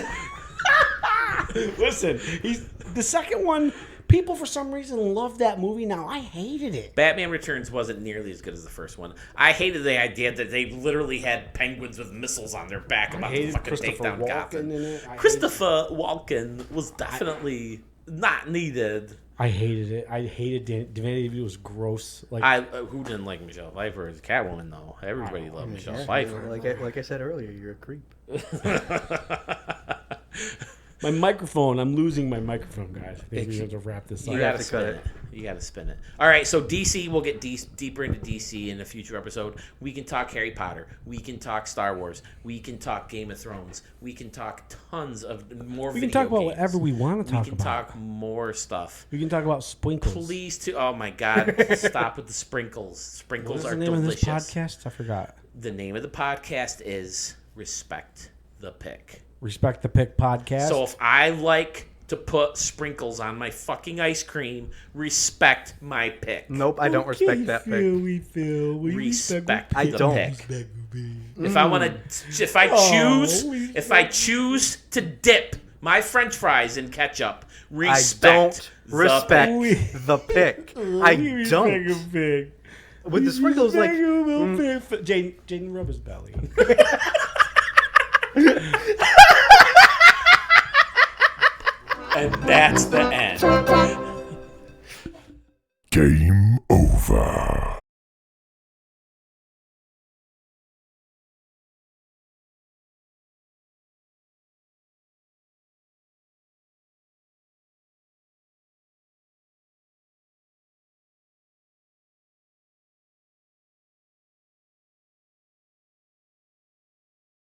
listen. He's the second one. People for some reason love that movie now. I hated it. Batman Returns wasn't nearly as good as the first one. I hated the idea that they literally had penguins with missiles on their back about to hated fucking take Christopher down Walken Gotham. in it. Christopher Walken was definitely not needed. I hated it. I hated Danny DeVito was gross. Like Who didn't like Michelle Pfeiffer as Catwoman though? Everybody loved Michelle Yeah, Pfeiffer. like I said earlier, you're a creep. my microphone. I'm losing my microphone, guys. I think we have to wrap this up. You have gotta to cut spin it. it. You gotta spin it. All right, so DC, we'll get deeper into DC in a future episode. We can talk Harry Potter. We can talk Star Wars. We can talk Game of Thrones. We can talk tons of more. We can video talk about games. whatever we want to talk We can about. talk more stuff. We can talk about sprinkles. Please, oh my God, stop with the sprinkles. What Sprinkles is are the name delicious. of this podcast? I forgot. The name of the podcast is Respect the Pick. Respect the Pick podcast. So if I like to put sprinkles on my fucking ice cream, respect my pick. Nope, I don't respect that pick. We Respect I the don't. pick. If I want to, if I choose to dip My French fries and ketchup. I Respect. don't respect pick. the pick. I don't. With the sprinkles, like Jaden rub his belly. And that's the end. Game over.